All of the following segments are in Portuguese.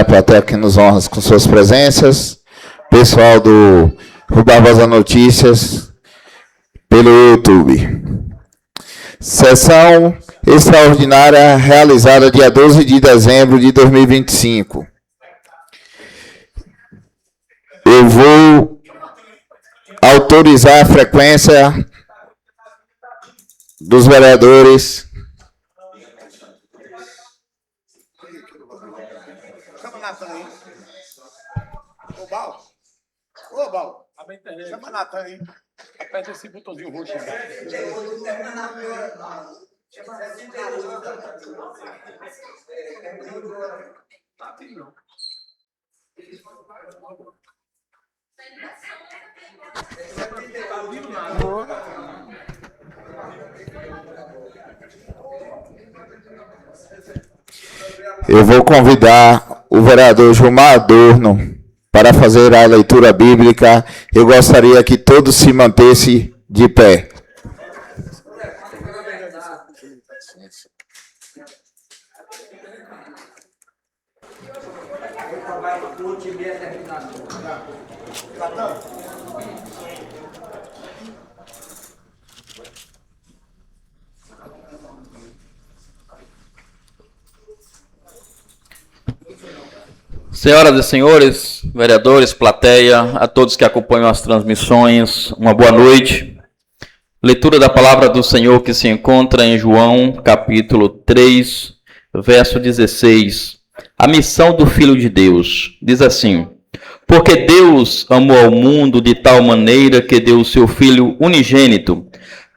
a plateia que nos honra com suas presenças, pessoal do Rui Barbosa Notícias, pelo YouTube. Sessão extraordinária realizada dia 12 de dezembro de 2025. Eu vou autorizar a frequência dos vereadores. Chama Natan aí. Ô, Bal. Ô, Bal. Chama Natan aí. Aperta esse botãozinho roxo aí. Eu vou convidar o vereador Gilmar Adorno para fazer a leitura bíblica. Eu gostaria que todos se mantessem de pé. Senhoras e senhores, vereadores, plateia, a todos que acompanham as transmissões, uma boa noite. Leitura da palavra do Senhor que se encontra em João, capítulo 3, verso 16. A missão do Filho de Deus diz assim: porque Deus amou ao mundo de tal maneira que deu o seu Filho unigênito,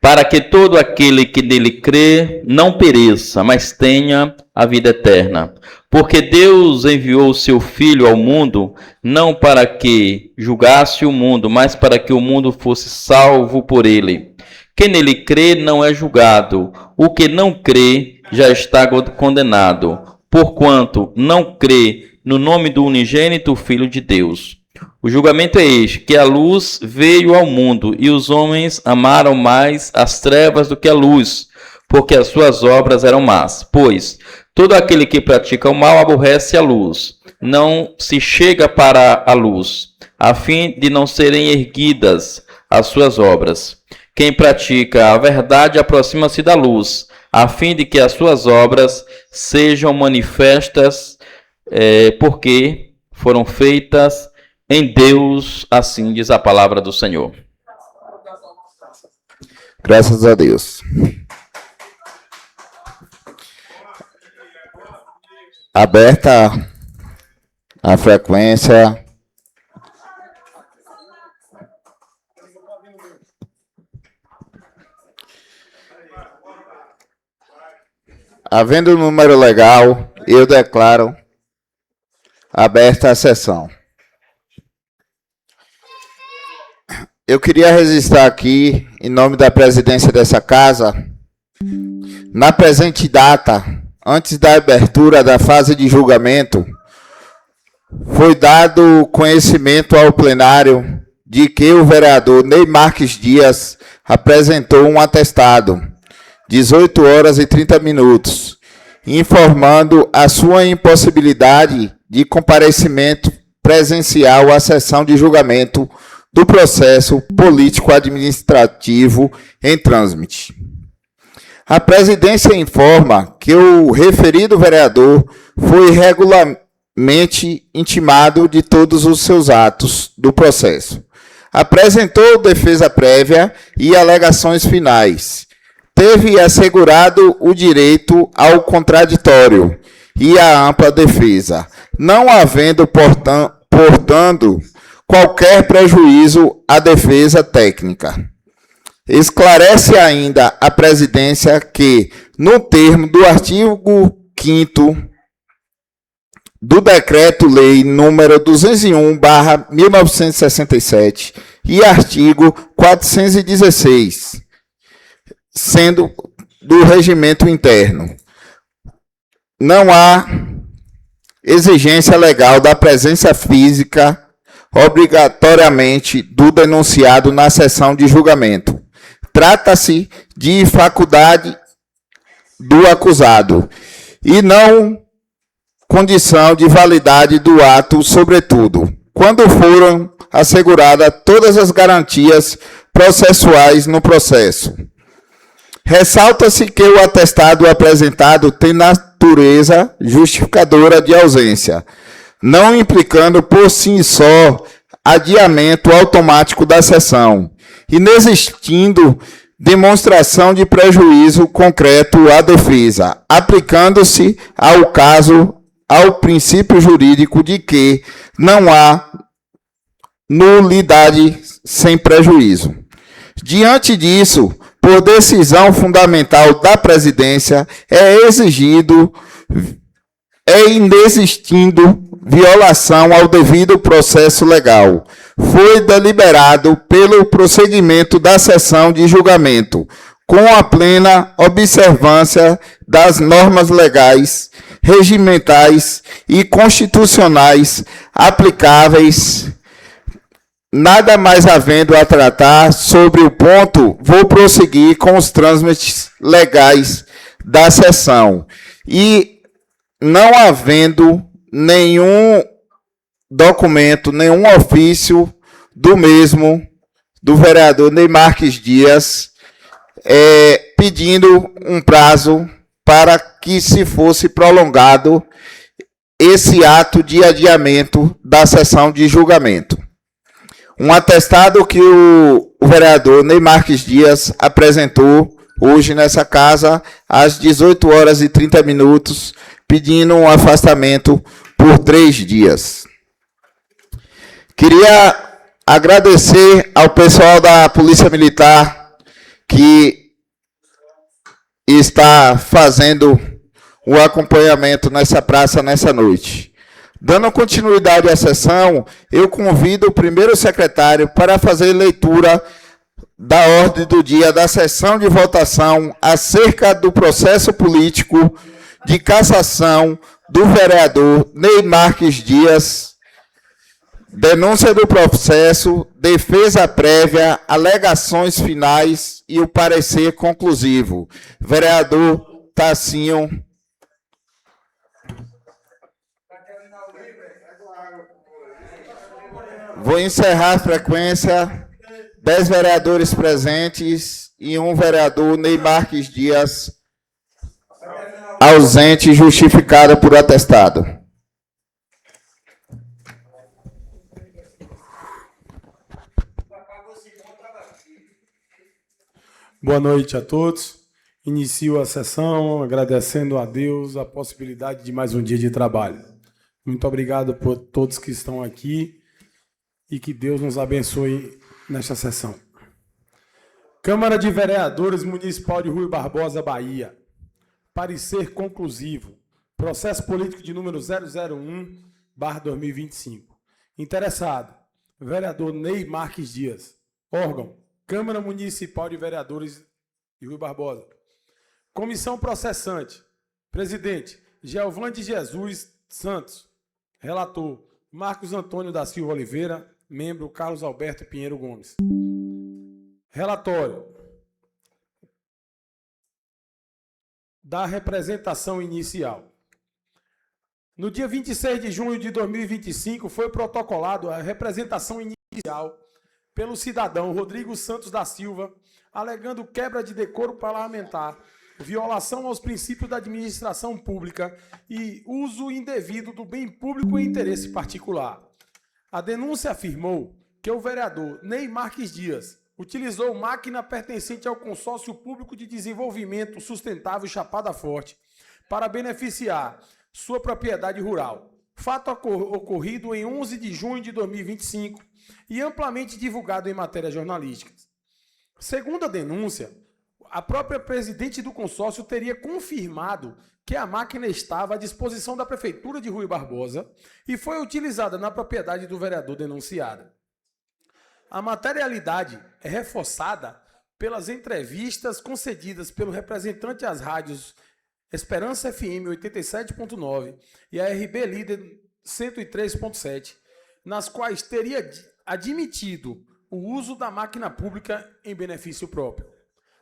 para que todo aquele que nele crê não pereça, mas tenha a vida eterna. Porque Deus enviou o seu Filho ao mundo, não para que julgasse o mundo, mas para que o mundo fosse salvo por ele. Quem nele crê não é julgado, o que não crê já está condenado, porquanto não crê no nome do unigênito Filho de Deus. O julgamento é este, que a luz veio ao mundo, e os homens amaram mais as trevas do que a luz, porque as suas obras eram más. Pois todo aquele que pratica o mal aborrece a luz, não se chega para a luz, a fim de não serem erguidas as suas obras. Quem pratica a verdade aproxima-se da luz, a fim de que as suas obras sejam manifestas, porque foram feitas em Deus, assim diz a palavra do Senhor. Graças a Deus. Aberta a frequência. Havendo o número legal, eu declaro aberta a sessão. Eu queria registrar aqui, em nome da presidência dessa casa, na presente data, antes da abertura da fase de julgamento, foi dado conhecimento ao plenário de que o vereador Ney Marques Dias apresentou um atestado, 18 horas e 30 minutos, informando a sua impossibilidade de comparecimento presencial à sessão de julgamento do processo político-administrativo em trâmite. A presidência informa que o referido vereador foi regularmente intimado de todos os seus atos do processo. Apresentou defesa prévia e alegações finais. Teve assegurado o direito ao contraditório e à ampla defesa, não havendo, portanto, qualquer prejuízo à defesa técnica. Esclarece ainda a presidência que, no termo do artigo 5º do Decreto-Lei nº 201/1967 e artigo 416, sendo do regimento interno, não há exigência legal da presença física obrigatoriamente do denunciado na sessão de julgamento. Trata-se de faculdade do acusado e não condição de validade do ato, sobretudo, quando foram asseguradas todas as garantias processuais no processo. Ressalta-se que o atestado apresentado tem natureza justificadora de ausência, não implicando por si só adiamento automático da sessão, inexistindo demonstração de prejuízo concreto à defesa, aplicando-se ao caso ao princípio jurídico de que não há nulidade sem prejuízo. Diante disso, por decisão fundamental da presidência, inexistindo violação ao devido processo legal, foi deliberado pelo prosseguimento da sessão de julgamento, com a plena observância das normas legais, regimentais e constitucionais aplicáveis. Nada mais havendo a tratar sobre o ponto, vou prosseguir com os trâmites legais da sessão. E não havendo nenhum documento, nenhum ofício do mesmo, do vereador Ney Marques Dias, pedindo um prazo para que se fosse prolongado esse ato de adiamento da sessão de julgamento. Um atestado que o vereador Ney Marques Dias apresentou hoje nessa casa, às 18h30, pedindo um afastamento por 3 dias. Queria agradecer ao pessoal da Polícia Militar que está fazendo o acompanhamento nessa praça nessa noite. Dando continuidade à sessão, eu convido o primeiro secretário para fazer leitura da ordem do dia da sessão de votação acerca do processo político de cassação do vereador Ney Marques Dias, denúncia do processo, defesa prévia, alegações finais e o parecer conclusivo. Vereador Tassinho. Vou encerrar a frequência. 10 vereadores presentes e um vereador, Ney Marques Dias, ausente, justificado por atestado. Boa noite a todos. Inicio a sessão agradecendo a Deus a possibilidade de mais um dia de trabalho. Muito obrigado por todos que estão aqui e que Deus nos abençoe nesta sessão. Câmara de Vereadores Municipal de Rui Barbosa, Bahia. Parecer conclusivo. Processo político de número 001/2025. Interessado, vereador Ney Marques Dias. Órgão, Câmara Municipal de Vereadores de Rui Barbosa. Comissão processante. Presidente, Geovã de Jesus Santos. Relator, Marcos Antônio da Silva Oliveira. Membro, Carlos Alberto Pinheiro Gomes. Relatório da representação inicial. No dia 26 de junho de 2025, foi protocolado a representação inicial pelo cidadão Rodrigo Santos da Silva, alegando quebra de decoro parlamentar, violação aos princípios da administração pública e uso indevido do bem público em interesse particular. A denúncia afirmou que o vereador Ney Marques Dias utilizou máquina pertencente ao Consórcio Público de Desenvolvimento Sustentável Chapada Forte para beneficiar sua propriedade rural. Fato ocorrido em 11 de junho de 2025 e amplamente divulgado em matérias jornalísticas. Segundo a denúncia, a própria presidente do consórcio teria confirmado que a máquina estava à disposição da Prefeitura de Rui Barbosa e foi utilizada na propriedade do vereador denunciado. A materialidade é reforçada pelas entrevistas concedidas pelo representante às rádios Esperança FM 87.9 e a RB Líder 103.7, nas quais teria admitido o uso da máquina pública em benefício próprio.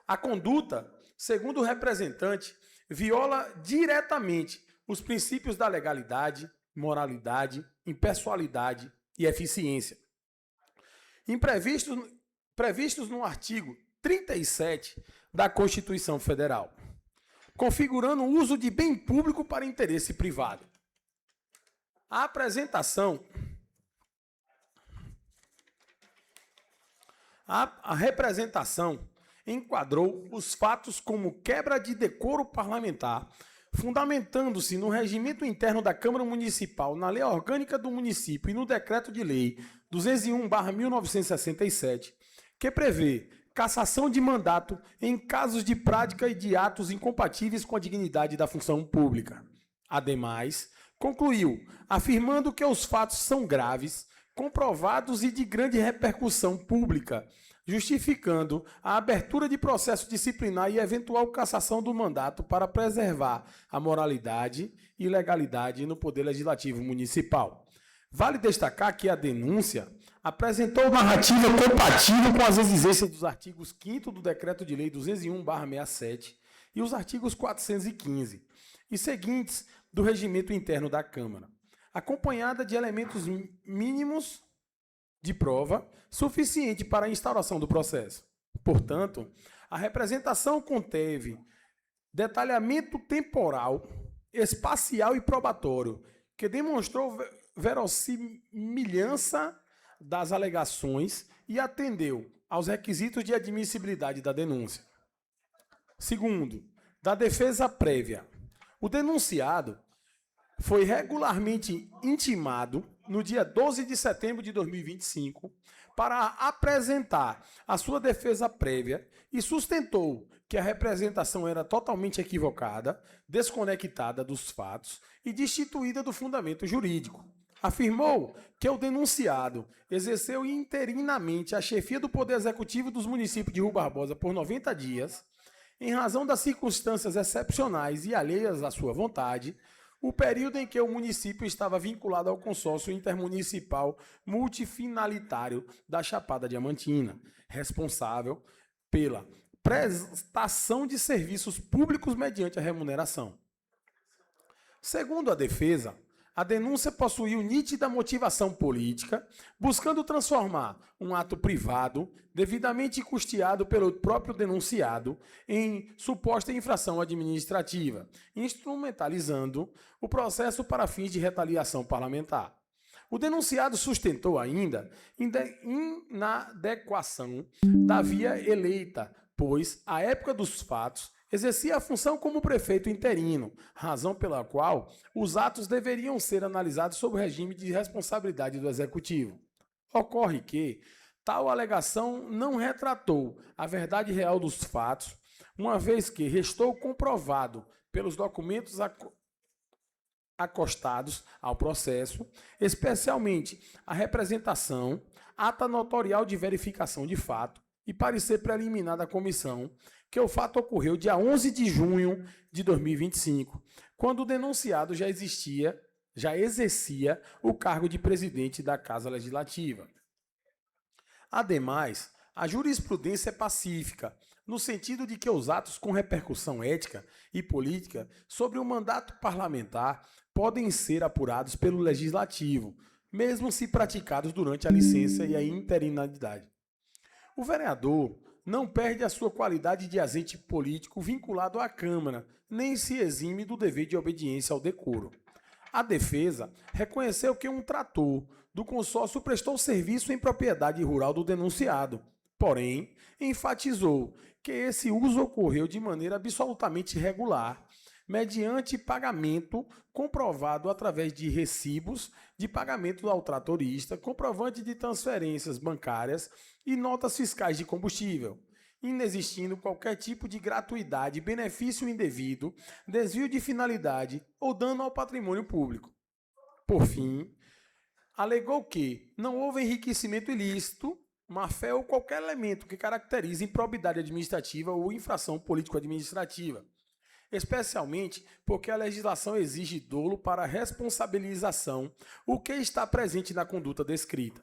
A conduta, segundo o representante, viola diretamente os princípios da legalidade, moralidade, impessoalidade e eficiência. Previstos no artigo 37 da Constituição Federal, configurando o uso de bem público para interesse privado. A representação enquadrou os fatos como quebra de decoro parlamentar, fundamentando-se no regimento interno da Câmara Municipal, na Lei Orgânica do Município e no Decreto de Lei 201/1967, que prevê cassação de mandato em casos de prática e de atos incompatíveis com a dignidade da função pública. Ademais, concluiu, afirmando que os fatos são graves, comprovados e de grande repercussão pública, justificando a abertura de processo disciplinar e eventual cassação do mandato para preservar a moralidade e legalidade no Poder Legislativo Municipal. Vale destacar que a denúncia apresentou narrativa compatível com as exigências dos artigos 5º do Decreto de Lei 201/67 e os artigos 415 e seguintes do Regimento Interno da Câmara, acompanhada de elementos mínimos de prova suficiente para a instauração do processo. Portanto, a representação conteve detalhamento temporal, espacial e probatório, que demonstrou verossimilhança das alegações e atendeu aos requisitos de admissibilidade da denúncia. Segundo, da defesa prévia. O denunciado foi regularmente intimado no dia 12 de setembro de 2025 para apresentar a sua defesa prévia e sustentou que a representação era totalmente equivocada, desconectada dos fatos e destituída do fundamento jurídico. Afirmou que o denunciado exerceu interinamente a chefia do Poder Executivo dos municípios de Rui Barbosa por 90 dias, em razão das circunstâncias excepcionais e alheias à sua vontade, o período em que o município estava vinculado ao consórcio intermunicipal multifinalitário da Chapada Diamantina, responsável pela prestação de serviços públicos mediante a remuneração. Segundo a defesa, a denúncia possuiu nítida motivação política, buscando transformar um ato privado, devidamente custeado pelo próprio denunciado, em suposta infração administrativa, instrumentalizando o processo para fins de retaliação parlamentar. O denunciado sustentou ainda inadequação da via eleita, pois, à época dos fatos, exercia a função como prefeito interino, razão pela qual os atos deveriam ser analisados sob o regime de responsabilidade do Executivo. Ocorre que tal alegação não retratou a verdade real dos fatos, uma vez que restou comprovado pelos documentos acostados ao processo, especialmente a representação, ata notorial de verificação de fato e parecer preliminar da comissão, que o fato ocorreu dia 11 de junho de 2025, quando o denunciado já exercia o cargo de presidente da Casa Legislativa. Ademais, a jurisprudência é pacífica, no sentido de que os atos com repercussão ética e política sobre o mandato parlamentar podem ser apurados pelo Legislativo, mesmo se praticados durante a licença e a interinidade. O vereador não perde a sua qualidade de agente político vinculado à Câmara, nem se exime do dever de obediência ao decoro. A defesa reconheceu que um trator do consórcio prestou serviço em propriedade rural do denunciado, porém, enfatizou que esse uso ocorreu de maneira absolutamente regular, mediante pagamento comprovado através de recibos de pagamento ao tratorista, comprovante de transferências bancárias e notas fiscais de combustível, inexistindo qualquer tipo de gratuidade, benefício indevido, desvio de finalidade ou dano ao patrimônio público. Por fim, alegou que não houve enriquecimento ilícito, má-fé ou qualquer elemento que caracterize improbidade administrativa ou infração político-administrativa, especialmente porque a legislação exige dolo para responsabilização, o que está presente na conduta descrita.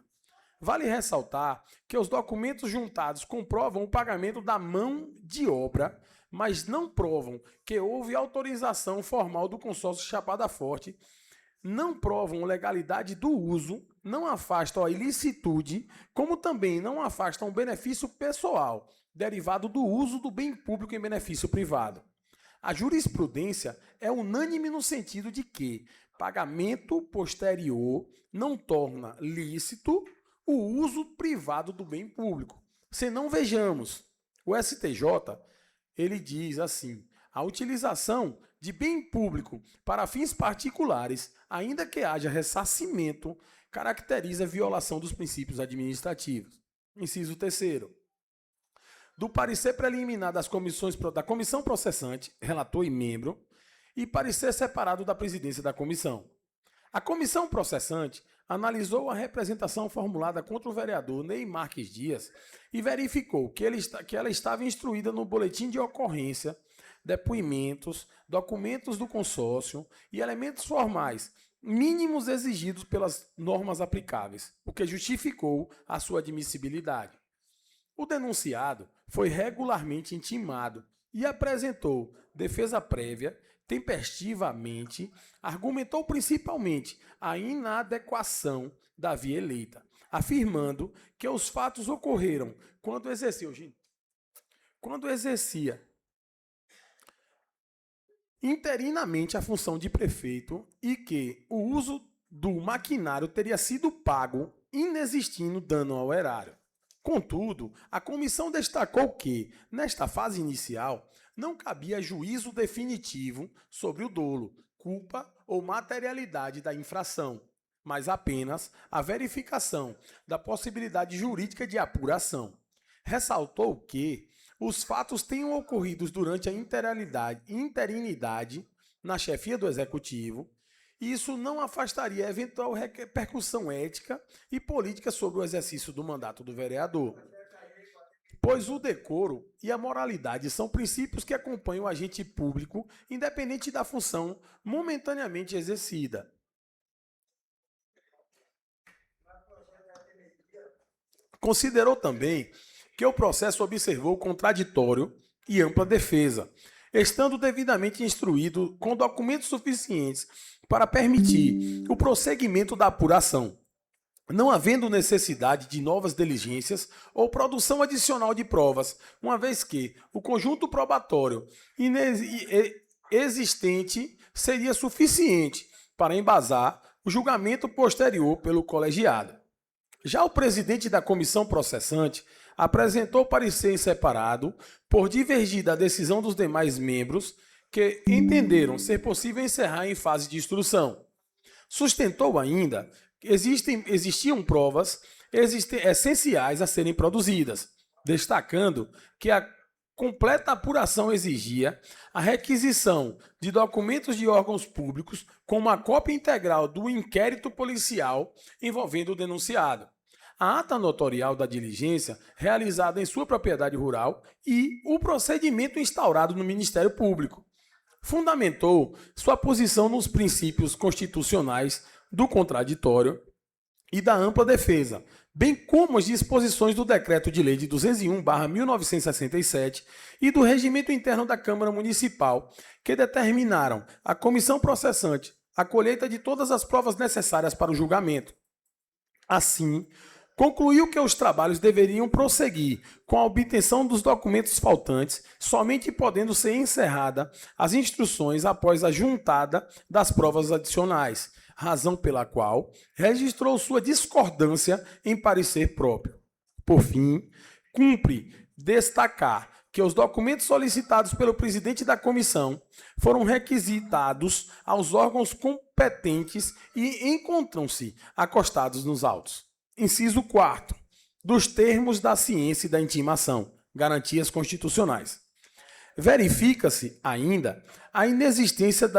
Vale ressaltar que os documentos juntados comprovam o pagamento da mão de obra mas não provam que houve autorização formal do consórcio Chapada Forte, não provam legalidade do uso, não afastam a ilicitude, como também não afastam o benefício pessoal, derivado do uso do bem público em benefício privado. A jurisprudência é unânime no sentido de que pagamento posterior não torna lícito o uso privado do bem público. Senão, vejamos, o STJ, ele diz assim: a utilização de bem público para fins particulares, ainda que haja ressarcimento, caracteriza violação dos princípios administrativos. Inciso 3º. Do parecer preliminar da comissão processante, relator e membro, e parecer separado da presidência da comissão. A comissão processante analisou a representação formulada contra o vereador Ney Marques Dias e verificou que ela estava instruída no boletim de ocorrência, depoimentos, documentos do consórcio e elementos formais mínimos exigidos pelas normas aplicáveis, o que justificou a sua admissibilidade. O denunciado foi regularmente intimado e apresentou defesa prévia, tempestivamente, argumentou principalmente a inadequação da via eleita, afirmando que os fatos ocorreram quando exercia interinamente a função de prefeito e que o uso do maquinário teria sido pago, inexistindo dano ao erário. Contudo, a comissão destacou que, nesta fase inicial, não cabia juízo definitivo sobre o dolo, culpa ou materialidade da infração, mas apenas a verificação da possibilidade jurídica de apuração. Ressaltou que os fatos tenham ocorrido durante a interinidade na chefia do Executivo, e isso não afastaria eventual repercussão ética e política sobre o exercício do mandato do vereador, pois o decoro e a moralidade são princípios que acompanham o agente público, independente da função momentaneamente exercida. Considerou também que o processo observou contraditório e ampla defesa, estando devidamente instruído com documentos suficientes para permitir o prosseguimento da apuração, não havendo necessidade de novas diligências ou produção adicional de provas, uma vez que o conjunto probatório existente seria suficiente para embasar o julgamento posterior pelo colegiado. Já o presidente da comissão processante apresentou parecer em separado por divergir da decisão dos demais membros que entenderam ser possível encerrar em fase de instrução. Sustentou ainda que existiam provas essenciais a serem produzidas, destacando que a completa apuração exigia a requisição de documentos de órgãos públicos com uma cópia integral do inquérito policial envolvendo o denunciado, a ata notorial da diligência realizada em sua propriedade rural e o procedimento instaurado no Ministério Público. Fundamentou sua posição nos princípios constitucionais do contraditório e da ampla defesa, bem como as disposições do Decreto de Lei de 201/1967 e do Regimento Interno da Câmara Municipal, que determinaram à comissão processante a colheita de todas as provas necessárias para o julgamento. Assim, concluiu que os trabalhos deveriam prosseguir com a obtenção dos documentos faltantes, somente podendo ser encerrada as instruções após a juntada das provas adicionais, razão pela qual registrou sua discordância em parecer próprio. Por fim, cumpre destacar que os documentos solicitados pelo presidente da comissão foram requisitados aos órgãos competentes e encontram-se acostados nos autos. Inciso 4º. Dos termos da ciência e da intimação, garantias constitucionais. Verifica-se ainda a inexistência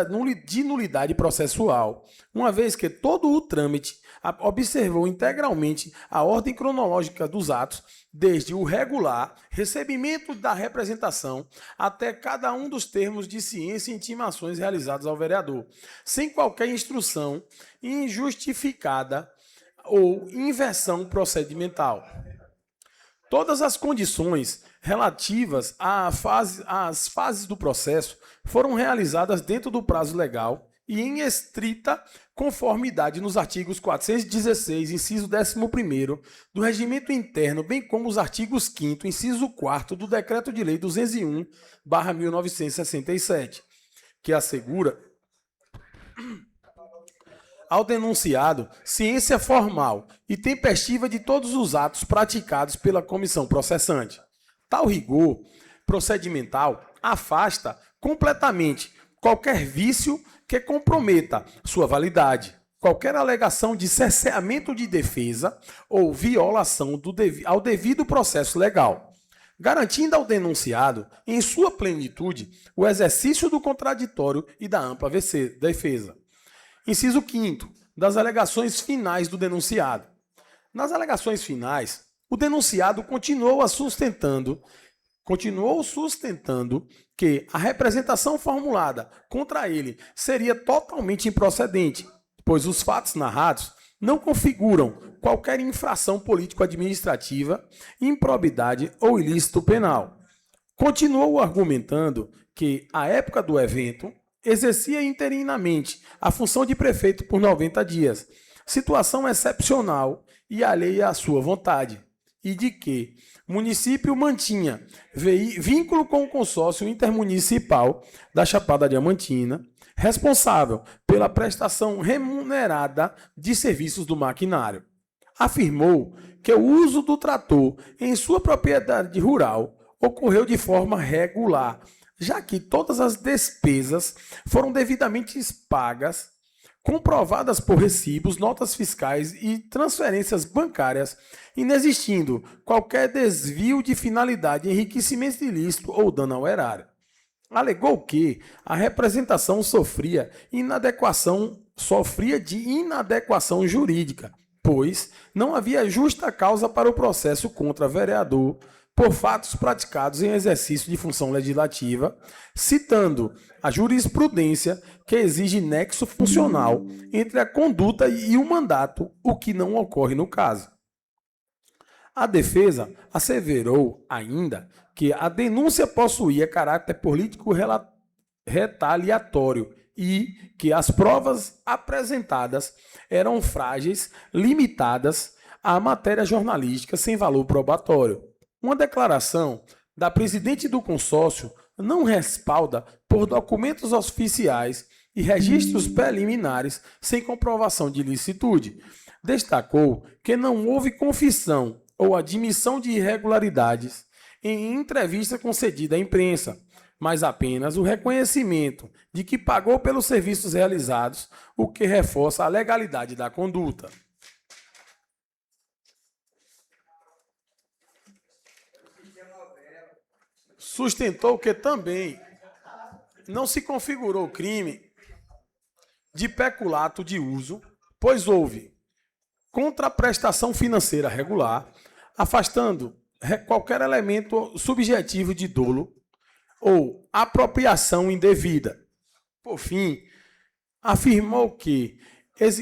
de nulidade processual, uma vez que todo o trâmite observou integralmente a ordem cronológica dos atos, desde o regular recebimento da representação até cada um dos termos de ciência e intimações realizados ao vereador, sem qualquer instrução injustificada ou inversão procedimental. Todas as condições relativas às fases do processo foram realizadas dentro do prazo legal e em estrita conformidade nos artigos 416, inciso 11º do Regimento Interno, bem como os artigos 5º, inciso 4º do Decreto de Lei 201/1967, que assegura ao denunciado ciência formal e tempestiva de todos os atos praticados pela comissão processante. Tal rigor procedimental afasta completamente qualquer vício que comprometa sua validade, qualquer alegação de cerceamento de defesa ou violação ao devido processo legal, garantindo ao denunciado, em sua plenitude, o exercício do contraditório e da ampla defesa. Inciso 5º, das alegações finais do denunciado. Nas alegações finais, o denunciado continuou sustentando que a representação formulada contra ele seria totalmente improcedente, pois os fatos narrados não configuram qualquer infração político-administrativa, improbidade ou ilícito penal. Continuou argumentando que, à época do evento, exercia interinamente a função de prefeito por 90 dias, situação excepcional e alheia à sua vontade, e de que o município mantinha vínculo com o consórcio intermunicipal da Chapada Diamantina, responsável pela prestação remunerada de serviços do maquinário. Afirmou que o uso do trator em sua propriedade rural ocorreu de forma regular, já que todas as despesas foram devidamente pagas, comprovadas por recibos, notas fiscais e transferências bancárias, inexistindo qualquer desvio de finalidade, enriquecimento ilícito ou dano ao erário. Alegou que a representação sofria de inadequação jurídica, pois não havia justa causa para o processo contra vereador por fatos praticados em exercício de função legislativa, citando a jurisprudência que exige nexo funcional entre a conduta e o mandato, o que não ocorre no caso. A defesa asseverou ainda que a denúncia possuía caráter político retaliatório e que as provas apresentadas eram frágeis, limitadas à matéria jornalística sem valor probatório. Uma declaração da presidente do consórcio não respalda por documentos oficiais e registros preliminares sem comprovação de ilicitude. Destacou que não houve confissão ou admissão de irregularidades em entrevista concedida à imprensa, mas apenas o reconhecimento de que pagou pelos serviços realizados, o que reforça a legalidade da conduta. Sustentou que também não se configurou crime de peculato de uso, pois houve contraprestação financeira regular, afastando qualquer elemento subjetivo de dolo ou apropriação indevida. Por fim, afirmou que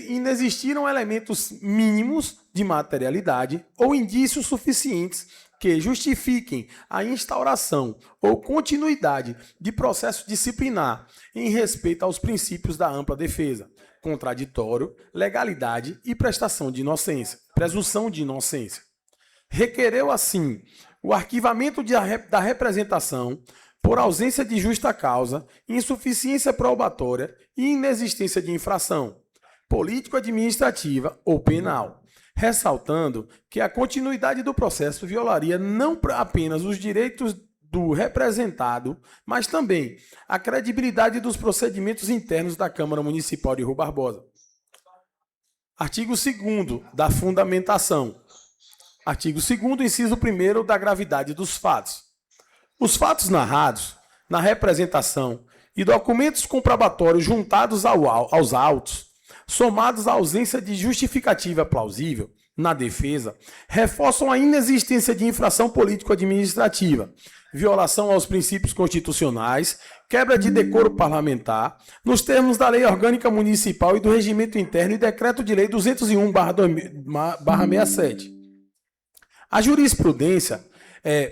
inexistiram elementos mínimos de materialidade ou indícios suficientes que justifiquem a instauração ou continuidade de processo disciplinar em respeito aos princípios da ampla defesa, contraditório, legalidade e presunção de inocência. Requereu, assim, o arquivamento da representação por ausência de justa causa, insuficiência probatória e inexistência de infração político-administrativa ou penal, ressaltando que a continuidade do processo violaria não apenas os direitos do representado, mas também a credibilidade dos procedimentos internos da Câmara Municipal de Rui Barbosa. Artigo 2º da Fundamentação. Artigo 2º, inciso 1º da gravidade dos fatos. Os fatos narrados na representação e documentos comprobatórios juntados aos autos, somados à ausência de justificativa plausível na defesa, reforçam a inexistência de infração político-administrativa, violação aos princípios constitucionais, quebra de decoro parlamentar, nos termos da Lei Orgânica Municipal e do Regimento Interno e Decreto de Lei 201/67. A jurisprudência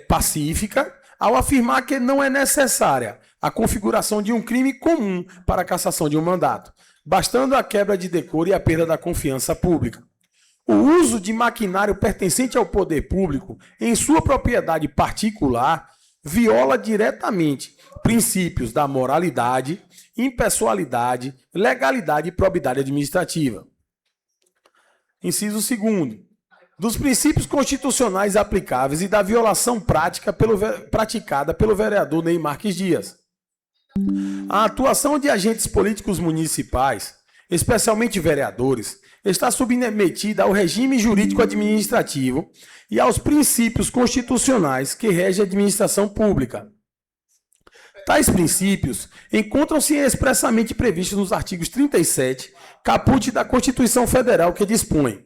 pacífica ao afirmar que não é necessária a configuração de um crime comum para a cassação de um mandato, bastando a quebra de decoro e a perda da confiança pública. O uso de maquinário pertencente ao poder público em sua propriedade particular viola diretamente princípios da moralidade, impessoalidade, legalidade e probidade administrativa. Inciso 2º. Dos princípios constitucionais aplicáveis e da violação praticada pelo vereador Ney Marques Dias. A atuação de agentes políticos municipais, especialmente vereadores, está submetida ao regime jurídico-administrativo e aos princípios constitucionais que regem a administração pública. Tais princípios encontram-se expressamente previstos nos artigos 37, caput da Constituição Federal, que dispõe: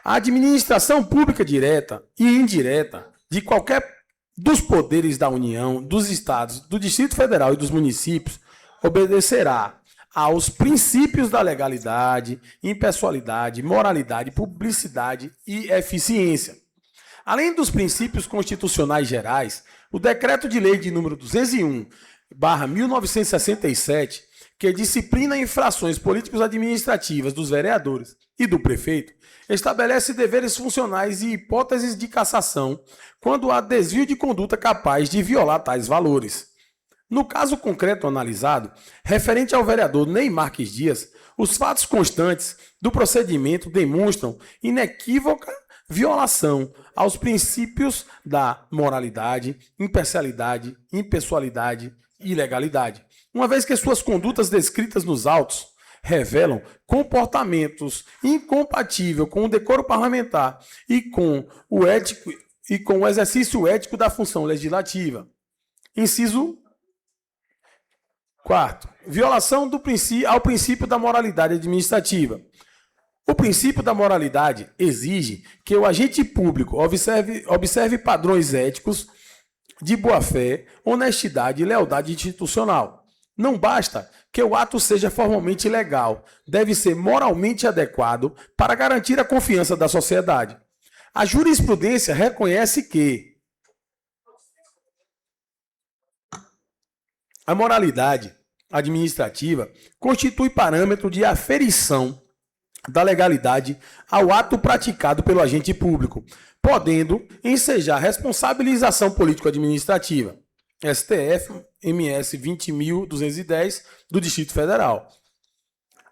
a administração pública direta e indireta de qualquer dos poderes da União, dos Estados, do Distrito Federal e dos municípios obedecerá aos princípios da legalidade, impessoalidade, moralidade, publicidade e eficiência. Além dos princípios constitucionais gerais, o Decreto-de-Lei de número 201/1967, que disciplina infrações políticos-administrativas dos vereadores e do prefeito, estabelece deveres funcionais e hipóteses de cassação quando há desvio de conduta capaz de violar tais valores. No caso concreto analisado, referente ao vereador Ney Marques Dias, os fatos constantes do procedimento demonstram inequívoca violação aos princípios da moralidade, imparcialidade, impessoalidade e legalidade, uma vez que suas condutas descritas nos autos revelam comportamentos incompatíveis com o decoro parlamentar e com o exercício ético da função legislativa. Inciso 4. Violação ao princípio da moralidade administrativa. O princípio da moralidade exige que o agente público observe padrões éticos de boa-fé, honestidade e lealdade institucional. Não basta que o ato seja formalmente legal, deve ser moralmente adequado para garantir a confiança da sociedade. A jurisprudência reconhece que a moralidade administrativa constitui parâmetro de aferição da legalidade ao ato praticado pelo agente público, podendo ensejar responsabilização político-administrativa. STF, MS 20.210, do Distrito Federal.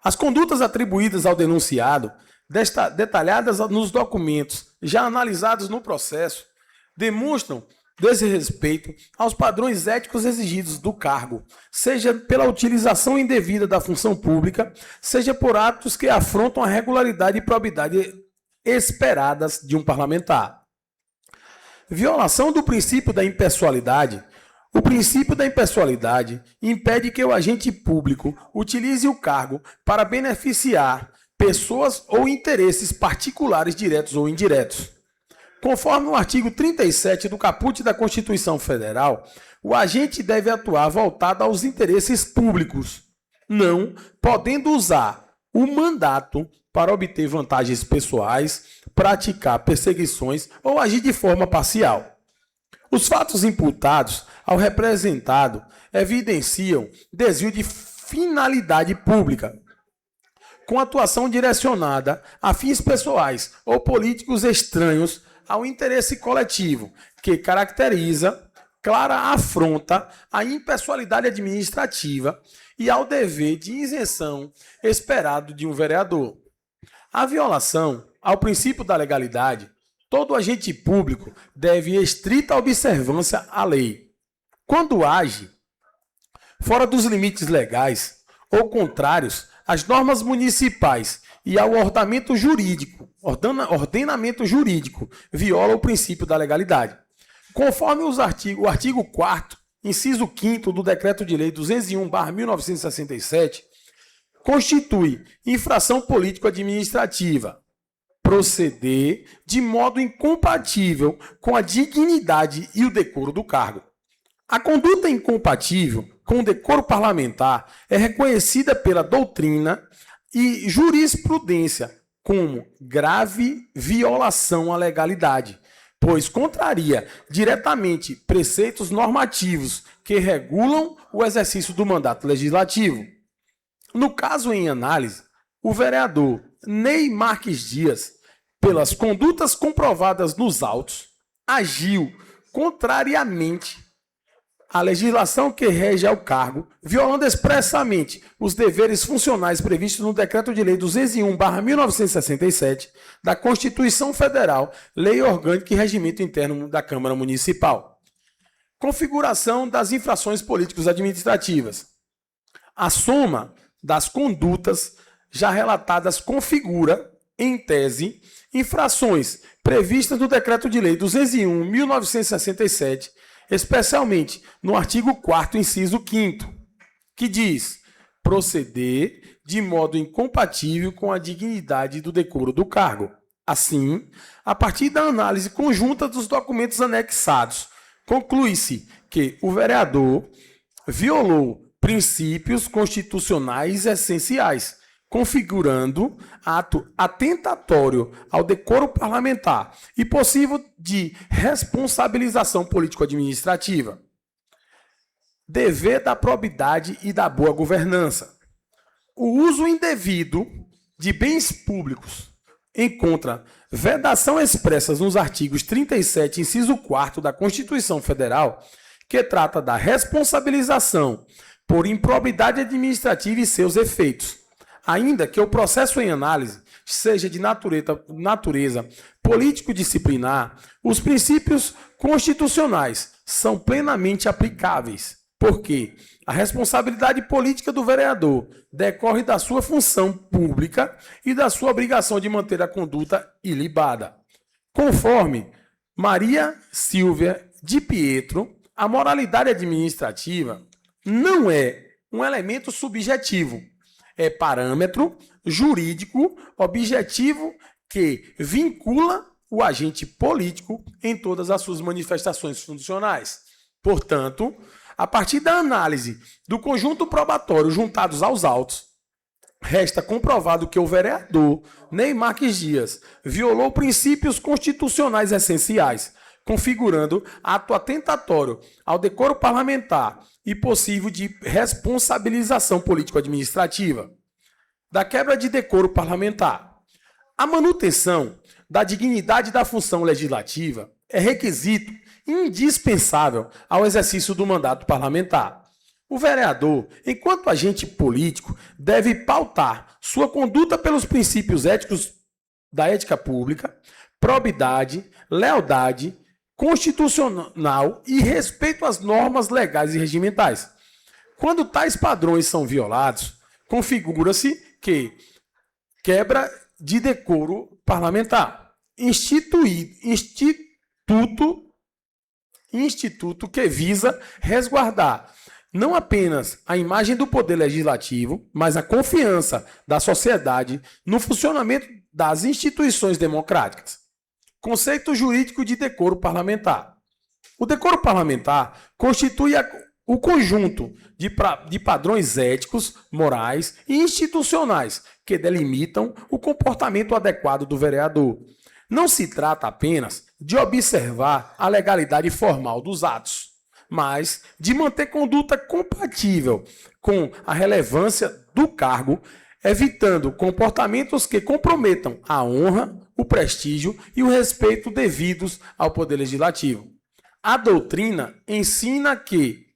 As condutas atribuídas ao denunciado, detalhadas nos documentos já analisados no processo, demonstram desrespeito aos padrões éticos exigidos do cargo, seja pela utilização indevida da função pública, seja por atos que afrontam a regularidade e probidade esperadas de um parlamentar. Violação do princípio da impessoalidade. O princípio da impessoalidade impede que o agente público utilize o cargo para beneficiar pessoas ou interesses particulares diretos ou indiretos. Conforme o artigo 37 do caput da Constituição Federal, o agente deve atuar voltado aos interesses públicos, não podendo usar o mandato para obter vantagens pessoais, praticar perseguições ou agir de forma parcial. Os fatos imputados ao representado evidenciam desvio de finalidade pública, com atuação direcionada a fins pessoais ou políticos estranhos ao interesse coletivo, que caracteriza clara afronta à impessoalidade administrativa e ao dever de isenção esperado de um vereador. A violação ao princípio da legalidade, todo agente público deve estrita observância à lei. Quando age fora dos limites legais ou contrários às normas municipais e ao ordenamento jurídico, viola o princípio da legalidade. Conforme o artigo 4º, inciso 5º do Decreto-de-Lei 201/1967, constitui infração político-administrativa proceder de modo incompatível com a dignidade e o decoro do cargo. A conduta incompatível com o decoro parlamentar é reconhecida pela doutrina e jurisprudência como grave violação à legalidade, pois contraria diretamente preceitos normativos que regulam o exercício do mandato legislativo. No caso em análise, o vereador Ney Marques Dias, pelas condutas comprovadas nos autos, agiu contrariamente à legislação que rege ao cargo, violando expressamente os deveres funcionais previstos no Decreto-de-Lei 201/1967 da Constituição Federal, Lei Orgânica e Regimento Interno da Câmara Municipal. Configuração das infrações políticos-administrativas. A soma das condutas já relatadas configura, em tese, infrações previstas no Decreto-de-Lei 201/1967, especialmente no artigo 4º, inciso 5º, que diz: proceder de modo incompatível com a dignidade do decoro do cargo. Assim, a partir da análise conjunta dos documentos anexados, conclui-se que o vereador violou princípios constitucionais essenciais, configurando ato atentatório ao decoro parlamentar e possível de responsabilização político-administrativa. Dever da probidade e da boa governança. O uso indevido de bens públicos encontra vedação expressa nos artigos 37, inciso 4º da Constituição Federal, que trata da responsabilização por improbidade administrativa e seus efeitos. Ainda que o processo em análise seja de natureza político-disciplinar, os princípios constitucionais são plenamente aplicáveis, porque a responsabilidade política do vereador decorre da sua função pública e da sua obrigação de manter a conduta ilibada. Conforme Maria Silvia de Pietro, a moralidade administrativa não é um elemento subjetivo, é parâmetro jurídico objetivo que vincula o agente político em todas as suas manifestações funcionais. Portanto, a partir da análise do conjunto probatório juntados aos autos, resta comprovado que o vereador Ney Marques Dias violou princípios constitucionais essenciais, configurando ato atentatório ao decoro parlamentar e possível de responsabilização político-administrativa. Da quebra de decoro parlamentar. A manutenção da dignidade da função legislativa é requisito indispensável ao exercício do mandato parlamentar. O vereador, enquanto agente político, deve pautar sua conduta pelos princípios éticos da ética pública, probidade, lealdade, constitucional e respeito às normas legais e regimentais. Quando tais padrões são violados, configura-se que quebra de decoro parlamentar. Instituto que visa resguardar não apenas a imagem do poder legislativo, mas a confiança da sociedade no funcionamento das instituições democráticas. Conceito jurídico de decoro parlamentar. O decoro parlamentar constitui o conjunto de padrões éticos, morais e institucionais que delimitam o comportamento adequado do vereador. Não se trata apenas de observar a legalidade formal dos atos, mas de manter conduta compatível com a relevância do cargo, evitando comportamentos que comprometam a honra, o prestígio e o respeito devidos ao Poder Legislativo. A doutrina ensina que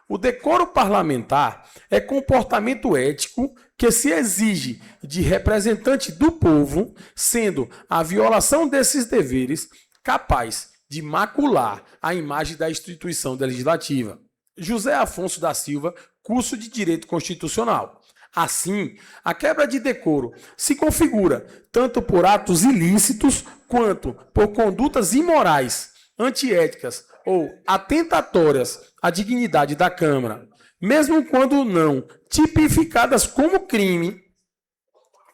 o decoro parlamentar é comportamento ético que se exige de representante do povo, sendo a violação desses deveres capaz de macular a imagem da instituição legislativa. José Afonso da Silva, curso de Direito Constitucional. Assim, a quebra de decoro se configura tanto por atos ilícitos quanto por condutas imorais, antiéticas ou atentatórias à dignidade da Câmara, mesmo quando não tipificadas como crime,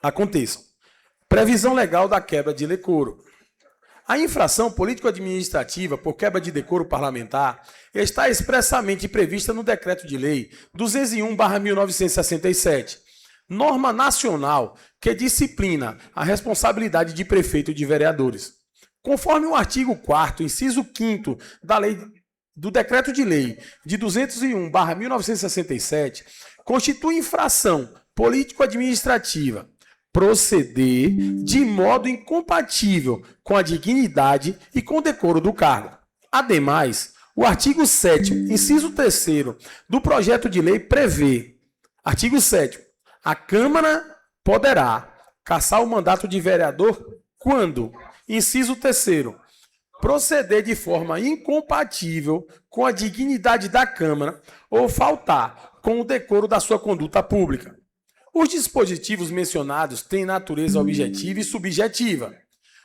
aconteçam. Previsão legal da quebra de decoro. A infração político-administrativa por quebra de decoro parlamentar está expressamente prevista no Decreto-de-Lei 201/1967, norma nacional que disciplina a responsabilidade de prefeito e de vereadores. Conforme o artigo 4º, inciso 5º do Decreto de Lei de 201/1967, constitui infração político-administrativa proceder de modo incompatível com a dignidade e com o decoro do cargo. Ademais, o artigo 7º, inciso 3º do projeto de lei prevê, artigo 7º, a Câmara poderá cassar o mandato de vereador quando, inciso 3º, proceder de forma incompatível com a dignidade da Câmara ou faltar com o decoro da sua conduta pública. Os dispositivos mencionados têm natureza objetiva e subjetiva.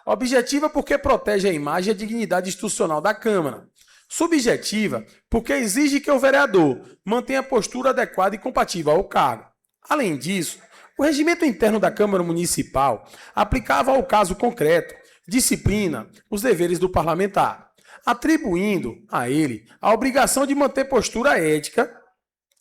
Objetiva porque protege a imagem e a dignidade institucional da Câmara. Subjetiva porque exige que o vereador mantenha a postura adequada e compatível ao cargo. Além disso, o regimento interno da Câmara Municipal aplicava ao caso concreto, disciplina os deveres do parlamentar, atribuindo a ele a obrigação de manter postura ética,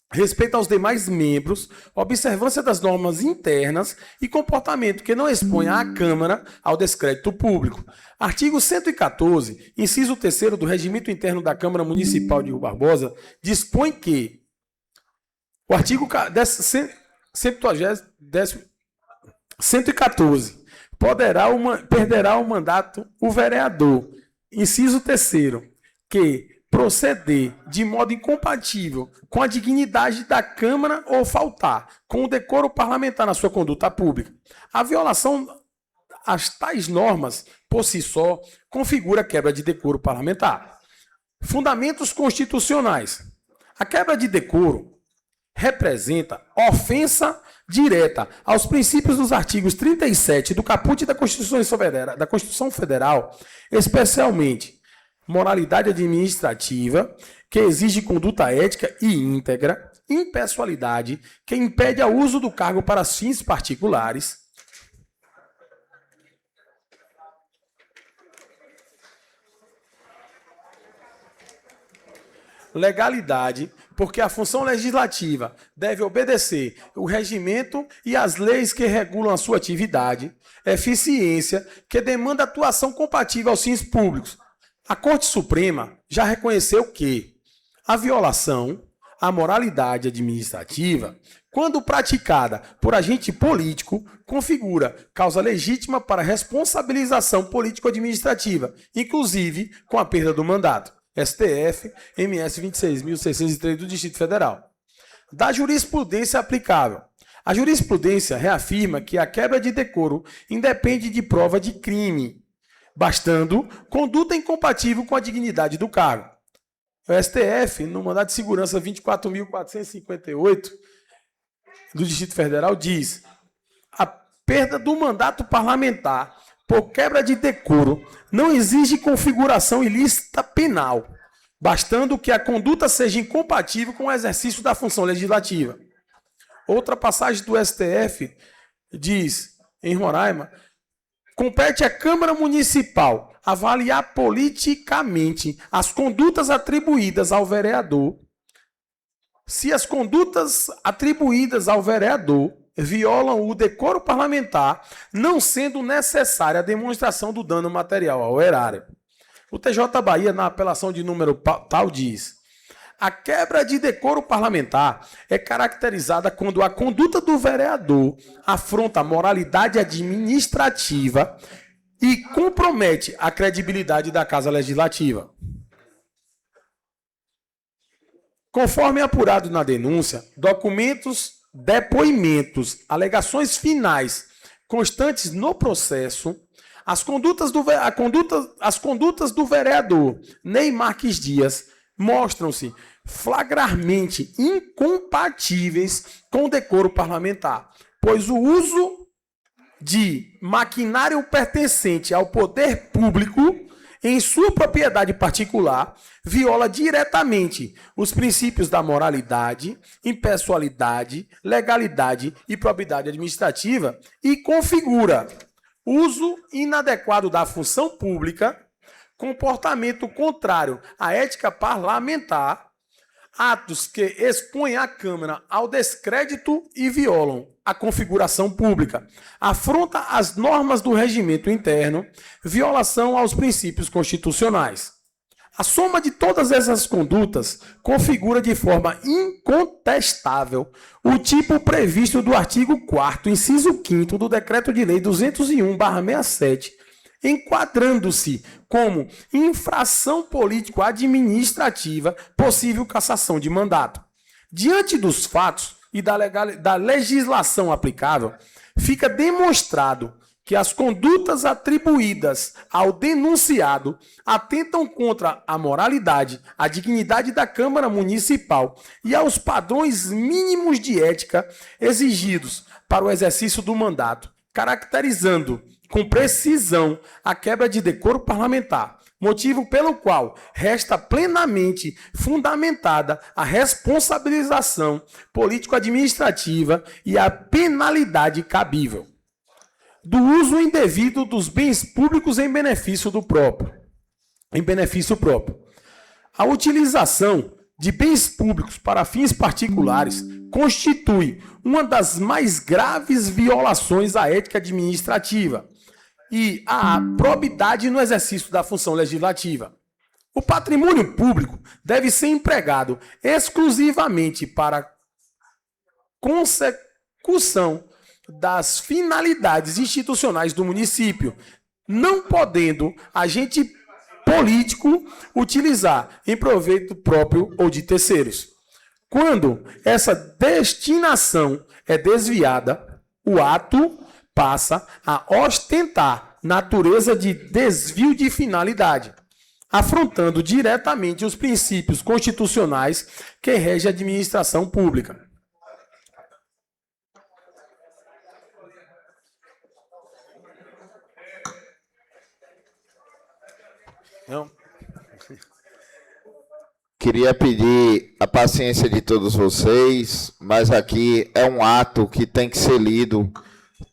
respeito aos demais membros, observância das normas internas e comportamento que não exponha a Câmara ao descrédito público. Artigo 114, inciso 3º do Regimento Interno da Câmara Municipal de Rio Barbosa, dispõe que o artigo 114 perderá o mandato o vereador, inciso 3º, que proceder de modo incompatível com a dignidade da Câmara ou faltar com o decoro parlamentar na sua conduta pública. A violação às tais normas, por si só, configura quebra de decoro parlamentar. Fundamentos constitucionais. A quebra de decoro representa ofensa direta aos princípios dos artigos 37 do caput da Constituição Federal, especialmente moralidade administrativa, que exige conduta ética e íntegra, impessoalidade, que impede o uso do cargo para fins particulares, legalidade, porque a função legislativa deve obedecer o regimento e as leis que regulam a sua atividade, eficiência, que demanda atuação compatível aos fins públicos. A Corte Suprema já reconheceu que a violação à moralidade administrativa, quando praticada por agente político, configura causa legítima para responsabilização político-administrativa, inclusive com a perda do mandato. STF, MS 26.603 do Distrito Federal. Da jurisprudência aplicável. A jurisprudência reafirma que a quebra de decoro independe de prova de crime, bastando conduta incompatível com a dignidade do cargo. O STF, no mandado de segurança 24.458 do Distrito Federal, diz: a perda do mandato parlamentar por quebra de decoro não exige configuração ilícita penal, bastando que a conduta seja incompatível com o exercício da função legislativa. Outra passagem do STF diz, em Roraima, compete à Câmara Municipal avaliar politicamente as condutas atribuídas ao vereador. Se as condutas atribuídas ao vereador violam o decoro parlamentar, não sendo necessária a demonstração do dano material ao erário. O TJ Bahia, na apelação de número tal, diz: a quebra de decoro parlamentar é caracterizada quando a conduta do vereador afronta a moralidade administrativa e compromete a credibilidade da Casa Legislativa. Conforme apurado na denúncia, depoimentos, alegações finais constantes no processo, as condutas do vereador Ney Marques Dias mostram-se flagramente incompatíveis com o decoro parlamentar, pois o uso de maquinário pertencente ao poder público em sua propriedade particular viola diretamente os princípios da moralidade, impessoalidade, legalidade e probidade administrativa e configura uso inadequado da função pública, comportamento contrário à ética parlamentar, atos que expõem a Câmara ao descrédito e violam a configuração pública, afronta as normas do regimento interno, violação aos princípios constitucionais. A soma de todas essas condutas configura de forma incontestável o tipo previsto do artigo 4º, inciso 5º do Decreto de Lei 201/67, enquadrando-se como infração político-administrativa possível cassação de mandato. Diante dos fatos e da legislação aplicável, fica demonstrado que as condutas atribuídas ao denunciado atentam contra a moralidade, a dignidade da Câmara Municipal e aos padrões mínimos de ética exigidos para o exercício do mandato, caracterizando com precisão a quebra de decoro parlamentar, motivo pelo qual resta plenamente fundamentada a responsabilização político-administrativa e a penalidade cabível do uso indevido dos bens públicos em benefício próprio. A utilização de bens públicos para fins particulares constitui uma das mais graves violações à ética administrativa e à probidade no exercício da função legislativa. O patrimônio público deve ser empregado exclusivamente para consecução das finalidades institucionais do município, não podendo agente político utilizar em proveito próprio ou de terceiros. Quando essa destinação é desviada, o ato passa a ostentar natureza de desvio de finalidade, afrontando diretamente os princípios constitucionais que regem a administração pública. Não. Queria pedir a paciência de todos vocês, mas aqui é um ato que tem que ser lido,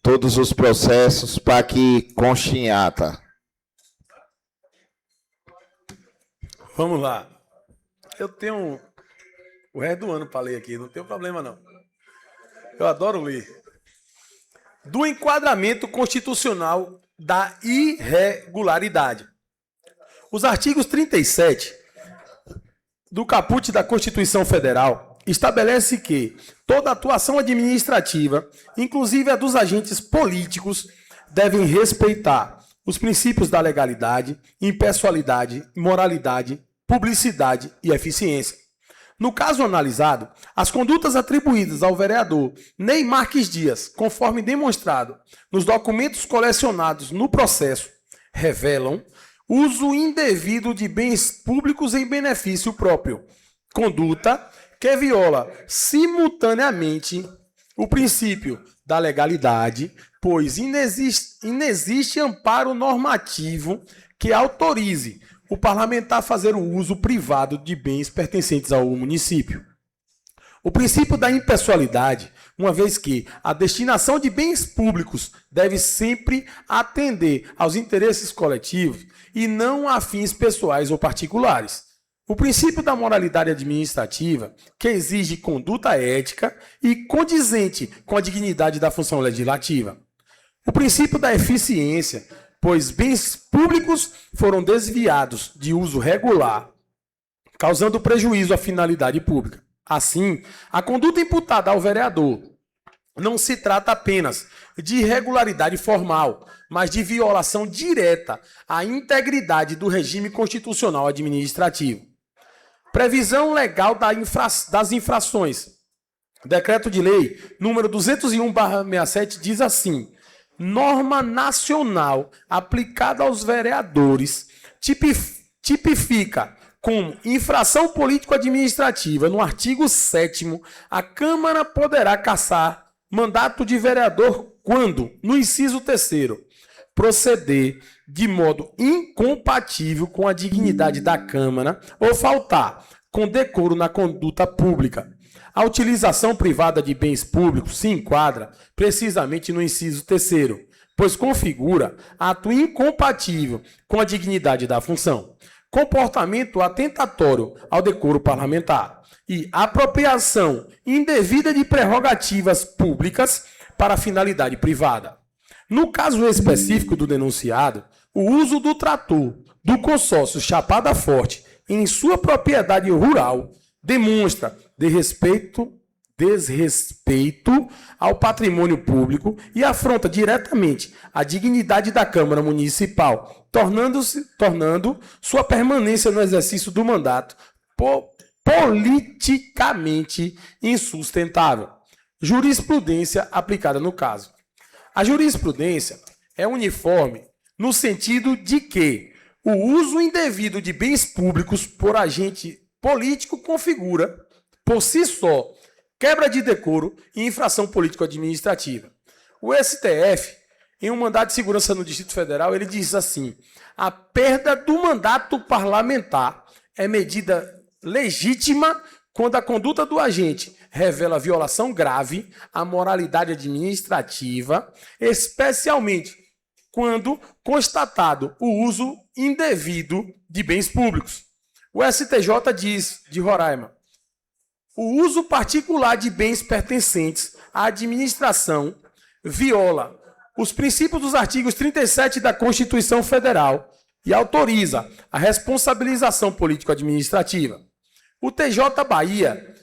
todos os processos, para que conste em ata. Vamos lá. Eu tenho o resto do ano para ler aqui, não tem problema não. Eu adoro ler. Do enquadramento constitucional da irregularidade. Os artigos 37 do caput da Constituição Federal estabelece que toda atuação administrativa, inclusive a dos agentes políticos, devem respeitar os princípios da legalidade, impessoalidade, moralidade, publicidade e eficiência. No caso analisado, as condutas atribuídas ao vereador Ney Marques Dias, conforme demonstrado nos documentos colecionados no processo, revelam uso indevido de bens públicos em benefício próprio, conduta que viola simultaneamente o princípio da legalidade, pois inexiste amparo normativo que autorize o parlamentar a fazer o uso privado de bens pertencentes ao município. O princípio da impessoalidade, uma vez que a destinação de bens públicos deve sempre atender aos interesses coletivos e não a fins pessoais ou particulares. O princípio da moralidade administrativa, que exige conduta ética e condizente com a dignidade da função legislativa. O princípio da eficiência, pois bens públicos foram desviados de uso regular, causando prejuízo à finalidade pública. Assim, a conduta imputada ao vereador não se trata apenas de irregularidade formal, mas de violação direta à integridade do regime constitucional administrativo. Previsão legal das infrações. Decreto de Lei número 201/67 diz assim: norma nacional aplicada aos vereadores tipifica como infração político-administrativa, no artigo 7º, a Câmara poderá cassar mandato de vereador quando, no inciso 3º, proceder de modo incompatível com a dignidade da Câmara ou faltar com decoro na conduta pública. A utilização privada de bens públicos se enquadra precisamente no inciso 3º, pois configura ato incompatível com a dignidade da função. comportamento atentatório ao decoro parlamentar e apropriação indevida de prerrogativas públicas para finalidade privada. No caso específico do denunciado, o uso do trator do consórcio Chapada Forte em sua propriedade rural demonstra desrespeito ao patrimônio público e afronta diretamente a dignidade da Câmara Municipal, tornando sua permanência no exercício do mandato politicamente insustentável. Jurisprudência aplicada no caso. A jurisprudência é uniforme no sentido de que o uso indevido de bens públicos por agente político configura, por si só, quebra de decoro e infração político-administrativa. O STF, em um mandado de segurança no Distrito Federal, ele diz assim: a perda do mandato parlamentar é medida legítima quando a conduta do agente revela violação grave à moralidade administrativa, especialmente quando constatado o uso indevido de bens públicos. O STJ diz, de Roraima, o uso particular de bens pertencentes à administração viola os princípios dos artigos 37 da Constituição Federal e autoriza a responsabilização político-administrativa. O TJ Bahia,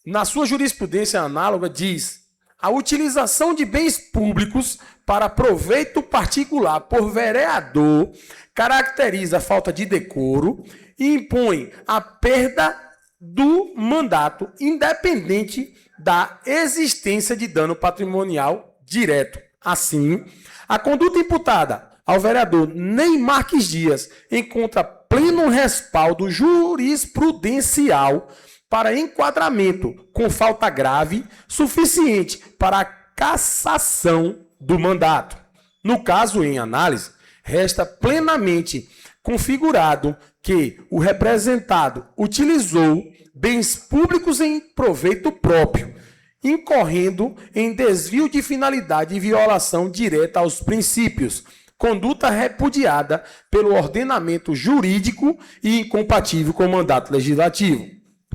na sua jurisprudência análoga, diz: a utilização de bens públicos para proveito particular por vereador caracteriza a falta de decoro e impõe a perda do mandato, independente da existência de dano patrimonial direto. Assim, a conduta imputada ao vereador Ney Marques Dias encontra pleno respaldo jurisprudencial para enquadramento com falta grave suficiente para a cassação do mandato. No caso em análise, resta plenamente configurado que o representado utilizou bens públicos em proveito próprio, incorrendo em desvio de finalidade e violação direta aos princípios, conduta repudiada pelo ordenamento jurídico e incompatível com o mandato legislativo.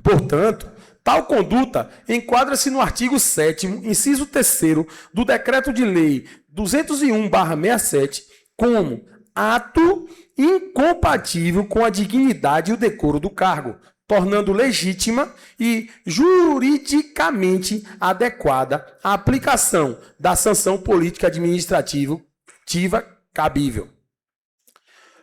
Portanto, tal conduta enquadra-se no artigo 7º, inciso 3º do Decreto de Lei 201/67 como ato incompatível com a dignidade e o decoro do cargo, tornando legítima e juridicamente adequada a aplicação da sanção política administrativa cabível.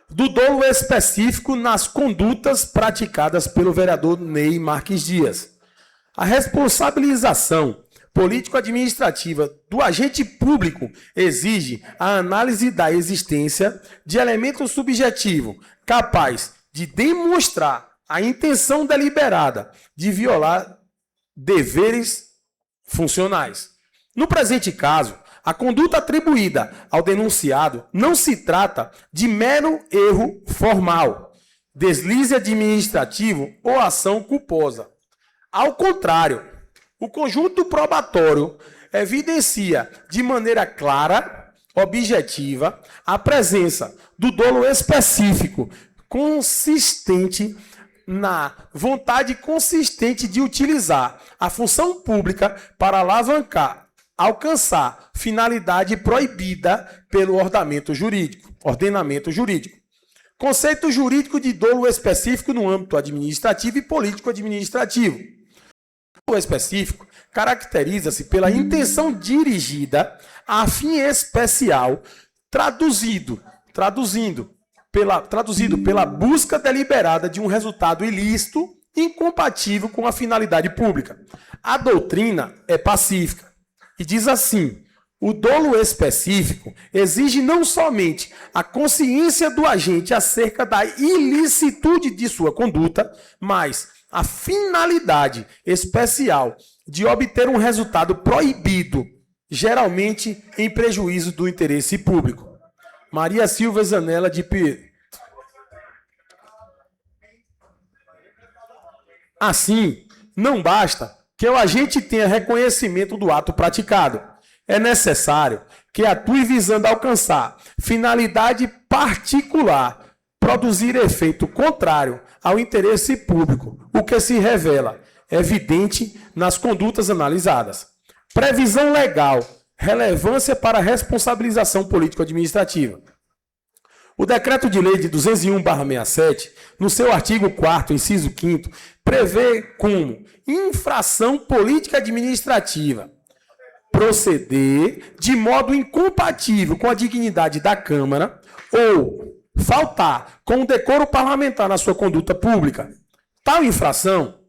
Do dolo específico nas condutas praticadas pelo vereador Ney Marques Dias. A responsabilização político-administrativa do agente público exige a análise da existência de elemento subjetivo capaz de demonstrar a intenção deliberada de violar deveres funcionais. No presente caso, a conduta atribuída ao denunciado não se trata de mero erro formal, deslize administrativo ou ação culposa. Ao contrário, o conjunto probatório evidencia de maneira clara, objetiva, a presença do dolo específico, consistente na vontade consistente de utilizar a função pública para alcançar finalidade proibida pelo ordenamento jurídico. Conceito jurídico de dolo específico no âmbito administrativo e político-administrativo. O dolo específico caracteriza-se pela intenção dirigida a fim especial, traduzido pela busca deliberada de um resultado ilícito incompatível com a finalidade pública. A doutrina é pacífica e diz assim: o dolo específico exige não somente a consciência do agente acerca da ilicitude de sua conduta, mas a finalidade especial de obter um resultado proibido, geralmente em prejuízo do interesse público. Maria Silva Zanella de Pietro. Assim, não basta que o agente tenha reconhecimento do ato praticado. É necessário que atue visando alcançar finalidade particular produzir efeito contrário ao interesse público, o que se revela evidente nas condutas analisadas. Previsão legal, relevância para a responsabilização político-administrativa. O Decreto de Lei de 201/67, no seu artigo 4º, inciso 5º, prevê como infração política administrativa proceder de modo incompatível com a dignidade da Câmara ou faltar com o decoro parlamentar na sua conduta pública. Tal infração,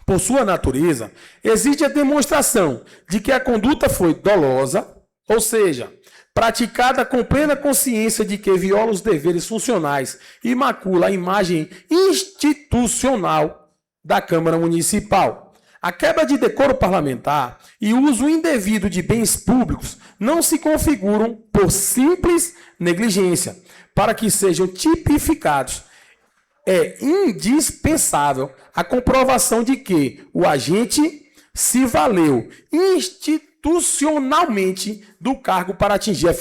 por sua natureza, exige a demonstração de que a conduta foi dolosa, ou seja, praticada com plena consciência de que viola os deveres funcionais e macula a imagem institucional da Câmara Municipal. A quebra de decoro parlamentar e o uso indevido de bens públicos não se configuram por simples negligência. Para que sejam tipificados, é indispensável a comprovação de que o agente se valeu institucionalmente do cargo para atingir a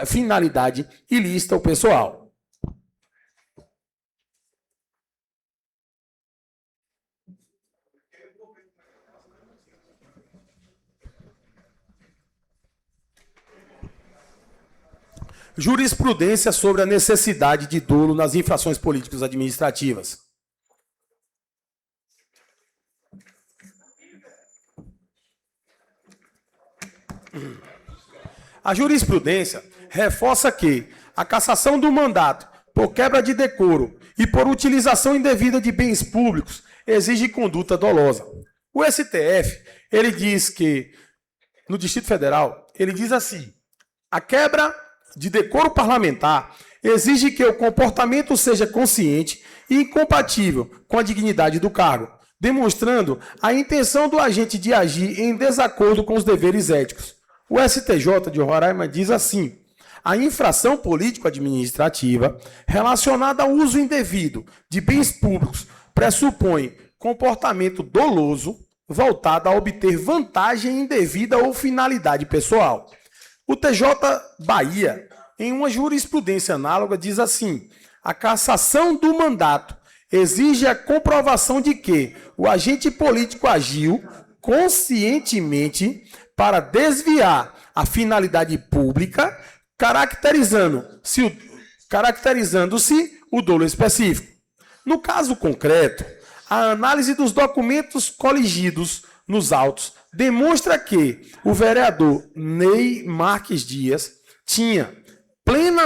finalidade ilícita ou pessoal. Jurisprudência sobre a necessidade de dolo nas infrações políticas administrativas. A jurisprudência reforça que a cassação do mandato por quebra de decoro e por utilização indevida de bens públicos exige conduta dolosa. O STF, ele diz que, no Distrito Federal, ele diz assim: a quebra de decoro parlamentar exige que o comportamento seja consciente e incompatível com a dignidade do cargo, demonstrando a intenção do agente de agir em desacordo com os deveres éticos. O STJ de Roraima diz assim: a infração político-administrativa relacionada ao uso indevido de bens públicos pressupõe comportamento doloso voltado a obter vantagem indevida ou finalidade pessoal. O TJ Bahia, em uma jurisprudência análoga, diz assim: a cassação do mandato exige a comprovação de que o agente político agiu conscientemente para desviar a finalidade pública, caracterizando-se o dolo específico. No caso concreto, a análise dos documentos coligidos nos autos demonstra que o vereador Ney Marques Dias tinha plena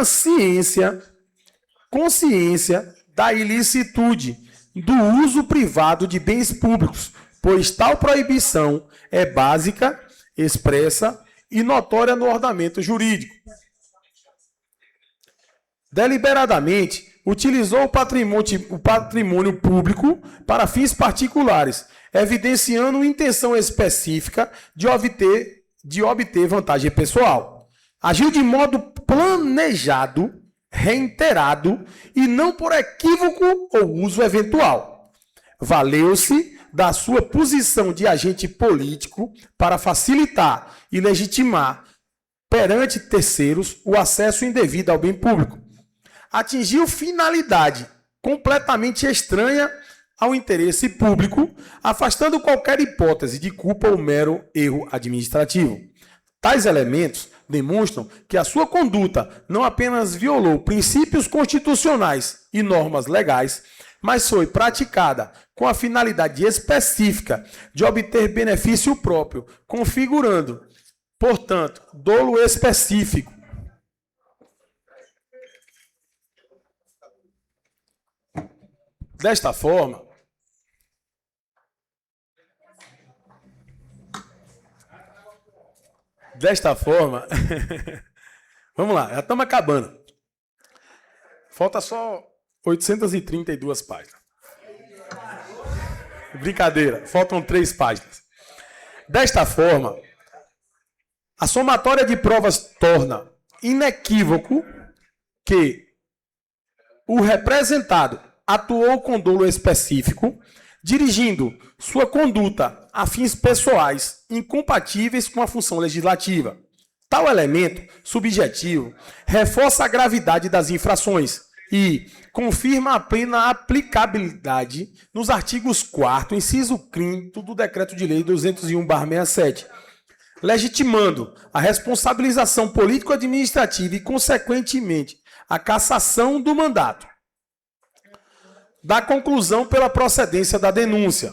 consciência da ilicitude do uso privado de bens públicos, pois tal proibição é básica, expressa e notória no ordenamento jurídico. Deliberadamente, utilizou o patrimônio público para fins particulares, evidenciando intenção específica de obter vantagem pessoal. Agiu de modo planejado, reiterado e não por equívoco ou uso eventual. Valeu-se da sua posição de agente político para facilitar e legitimar perante terceiros o acesso indevido ao bem público. Atingiu finalidade completamente estranha ao interesse público, afastando qualquer hipótese de culpa ou mero erro administrativo. Tais elementos demonstram que a sua conduta não apenas violou princípios constitucionais e normas legais, mas foi praticada com a finalidade específica de obter benefício próprio, configurando, portanto, dolo específico. Desta forma, vamos lá, já estamos acabando. Falta só 832 páginas. Brincadeira, faltam 3 páginas. Desta forma, a somatória de provas torna inequívoco que o representado atuou com dolo específico, dirigindo sua conduta a fins pessoais incompatíveis com a função legislativa. Tal elemento subjetivo reforça a gravidade das infrações, e confirma a plena aplicabilidade nos artigos 4º, inciso 5º do Decreto de Lei 201/67, legitimando a responsabilização político-administrativa e, consequentemente, a cassação do mandato. Da conclusão pela procedência da denúncia.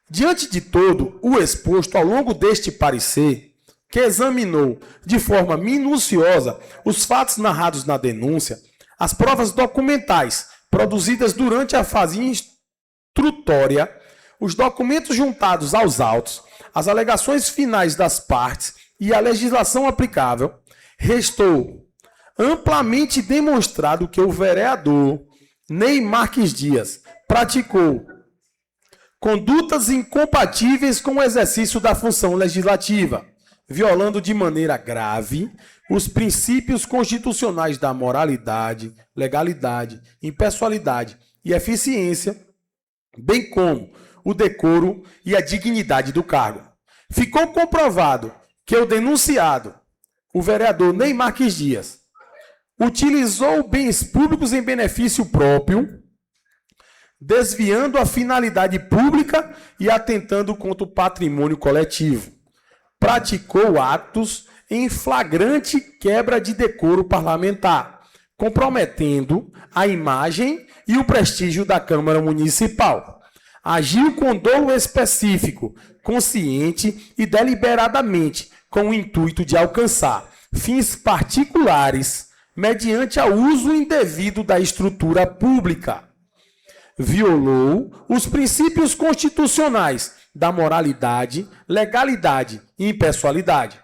Diante de todo o exposto ao longo deste parecer, que examinou de forma minuciosa os fatos narrados na denúncia, as provas documentais produzidas durante a fase instrutória, os documentos juntados aos autos, as alegações finais das partes e a legislação aplicável, restou amplamente demonstrado que o vereador Ney Marques Dias praticou condutas incompatíveis com o exercício da função legislativa, violando de maneira grave os princípios constitucionais da moralidade, legalidade, impessoalidade e eficiência, bem como o decoro e a dignidade do cargo. Ficou comprovado que o denunciado, o vereador Ney Marques Dias, utilizou bens públicos em benefício próprio, desviando a finalidade pública e atentando contra o patrimônio coletivo. Praticou atos em flagrante quebra de decoro parlamentar, comprometendo a imagem e o prestígio da Câmara Municipal. Agiu com dolo específico, consciente e deliberadamente, com o intuito de alcançar fins particulares mediante o uso indevido da estrutura pública. Violou os princípios constitucionais da moralidade, legalidade e impessoalidade.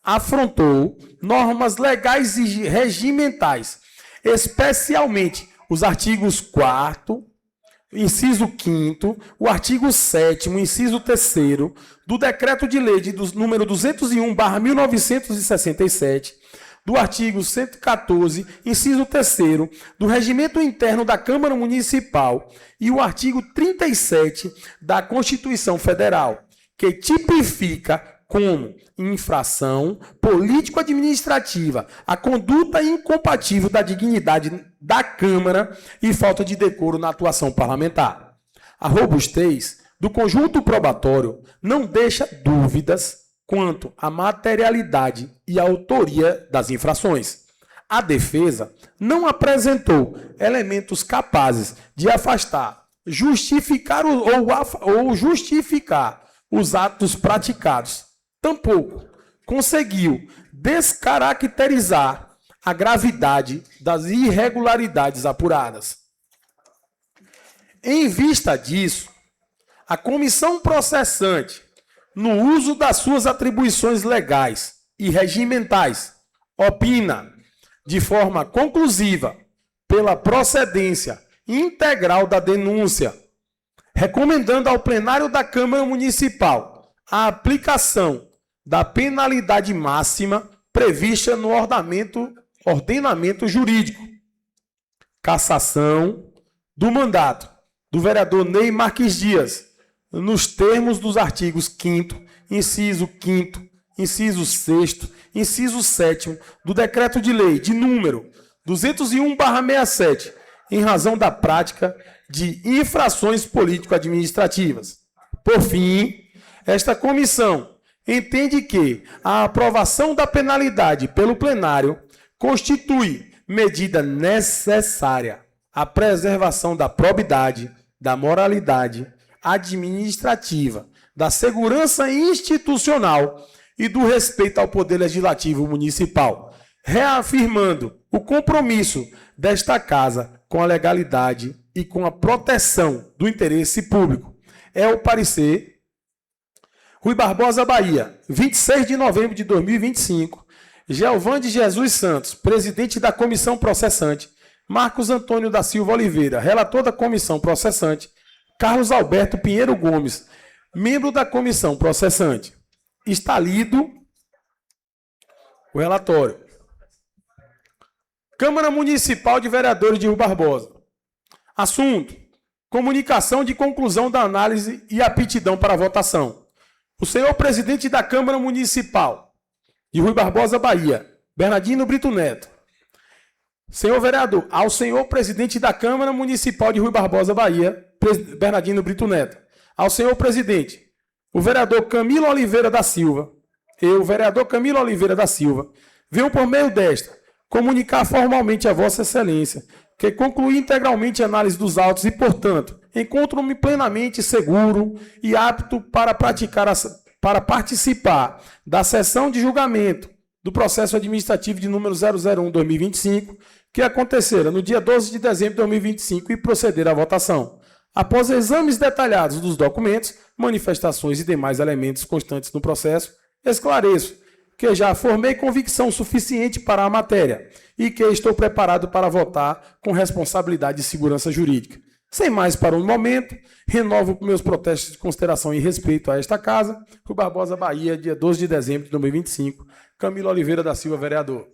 Afrontou normas legais e regimentais, especialmente os artigos 4º, inciso 5º, o artigo 7º, inciso 3º, do Decreto de Lei número 201/1967, do artigo 114, inciso 3º, do Regimento Interno da Câmara Municipal e o artigo 37 da Constituição Federal, que tipifica como infração político-administrativa a conduta incompatível da dignidade da Câmara e falta de decoro na atuação parlamentar. A robustez do conjunto probatório não deixa dúvidas quanto à materialidade e autoria das infrações. A defesa não apresentou elementos capazes de afastar, justificar ou justificar os atos praticados. Tampouco conseguiu descaracterizar a gravidade das irregularidades apuradas. Em vista disso, a comissão processante, no uso das suas atribuições legais e regimentais, opina de forma conclusiva pela procedência integral da denúncia, recomendando ao plenário da Câmara Municipal a aplicação da penalidade máxima prevista no ordenamento jurídico. Cassação do mandato do vereador Ney Marques Dias, nos termos dos artigos 5º, inciso 5º, inciso 6º, inciso 7º do Decreto de Lei de número 201/67, em razão da prática de infrações político-administrativas. Por fim, esta comissão entende que a aprovação da penalidade pelo plenário constitui medida necessária à preservação da probidade, da moralidade administrativa, da segurança institucional e do respeito ao Poder Legislativo Municipal, reafirmando o compromisso desta Casa com a legalidade e com a proteção do interesse público. É o parecer Rui Barbosa, Bahia, 26 de novembro de 2025. Geovan de Jesus Santos, presidente da comissão processante. Marcos Antônio da Silva Oliveira, relator da comissão processante. Carlos Alberto Pinheiro Gomes, membro da comissão processante. Está lido o relatório. Câmara Municipal de Vereadores de Rui Barbosa. Assunto: comunicação de conclusão da análise e aptidão para votação. O senhor presidente da Câmara Municipal de Rui Barbosa, Bahia, Bernardino Brito Neto, Senhor vereador, ao senhor presidente da Câmara Municipal de Rui Barbosa, Bahia, Bernardino Brito Neto. Ao senhor presidente, o vereador Camilo Oliveira da Silva, eu, vereador Camilo Oliveira da Silva, venho por meio desta comunicar formalmente a Vossa Excelência que concluí integralmente a análise dos autos e, portanto, encontro-me plenamente seguro e apto para participar da sessão de julgamento do processo administrativo de número 001/2025, que acontecera no dia 12 de dezembro de 2025 e proceder à votação. Após exames detalhados dos documentos, manifestações e demais elementos constantes no processo, esclareço que já formei convicção suficiente para a matéria e que estou preparado para votar com responsabilidade e segurança jurídica. Sem mais para o momento, renovo meus protestos de consideração e respeito a esta casa. Rui Barbosa, Bahia, dia 12 de dezembro de 2025. Camilo Oliveira da Silva, vereador.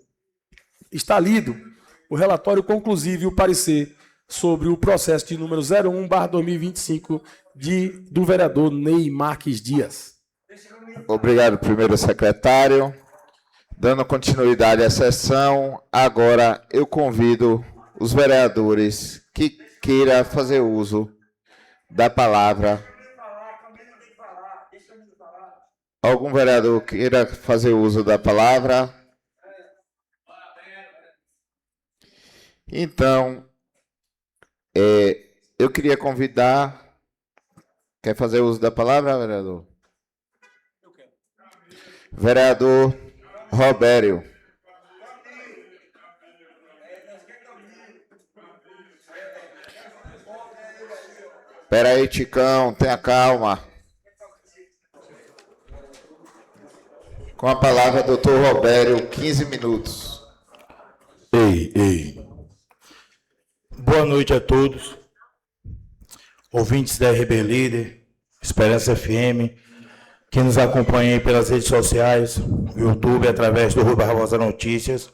Está lido o relatório conclusivo e o parecer sobre o processo de número 01/2025 do vereador Ney Marques Dias. Obrigado, primeiro secretário. Dando continuidade à sessão, agora eu convido os vereadores que queiram fazer uso da palavra. Algum vereador queira fazer uso da palavra? Então, eu queria convidar... Quer fazer uso da palavra, vereador? Vereador Robério. Espera aí, Ticão, tenha calma. Com a palavra, doutor Robério, 15 minutos. Ei. Boa noite a todos, ouvintes da RB Líder, Esperança FM, que nos acompanha aí pelas redes sociais, YouTube, através do Rui Barbosa Notícias,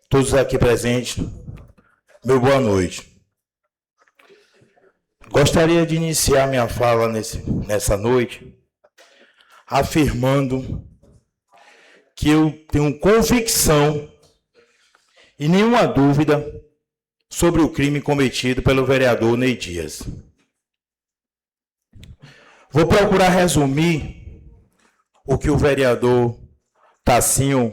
todos aqui presentes, meu boa noite. Gostaria de iniciar minha fala nessa noite afirmando que eu tenho convicção e nenhuma dúvida sobre o crime cometido pelo vereador Ney Dias. Vou procurar resumir o que o vereador Tassinho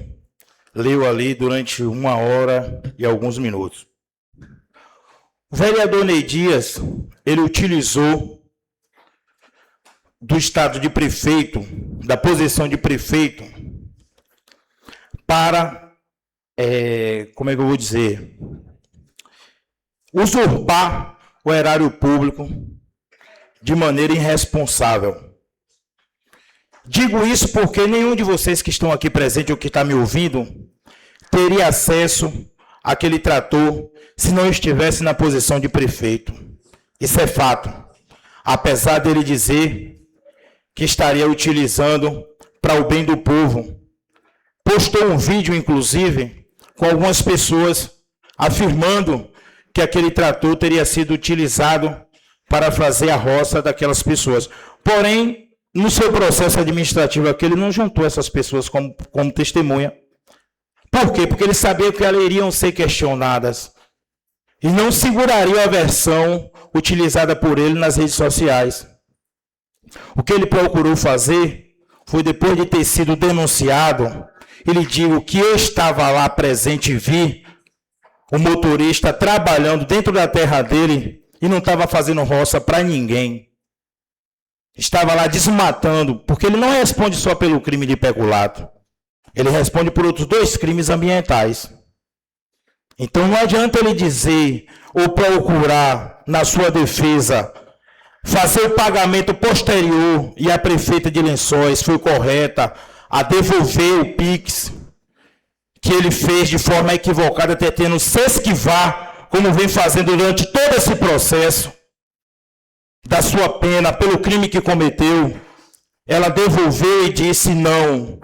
leu ali durante 1 hora e alguns minutos. O vereador Ney Dias, ele utilizou do estado de prefeito, da posição de prefeito, para, como é que eu vou dizer, usurpar o erário público de maneira irresponsável. Digo isso porque nenhum de vocês que estão aqui presente ou que está me ouvindo teria acesso àquele trator se não estivesse na posição de prefeito. Isso é fato. Apesar dele dizer que estaria utilizando para o bem do povo. Postou um vídeo, inclusive, com algumas pessoas afirmando que aquele trator teria sido utilizado para fazer a roça daquelas pessoas. Porém, no seu processo administrativo aqui, ele não juntou essas pessoas como testemunha. Por quê? Porque ele sabia que elas iriam ser questionadas e não segurariam a versão utilizada por ele nas redes sociais. O que ele procurou fazer foi, depois de ter sido denunciado, ele digo que eu estava lá presente e vi o motorista trabalhando dentro da terra dele e não estava fazendo roça para ninguém. Estava lá desmatando, porque ele não responde só pelo crime de peculato. Ele responde por outros 2 crimes ambientais. Então não adianta ele dizer ou procurar, na sua defesa, fazer o pagamento posterior, e a prefeita de Lençóis foi correta a devolver o PIX que ele fez de forma equivocada, tentando se esquivar, como vem fazendo durante todo esse processo, da sua pena pelo crime que cometeu. Ela devolveu e disse: não,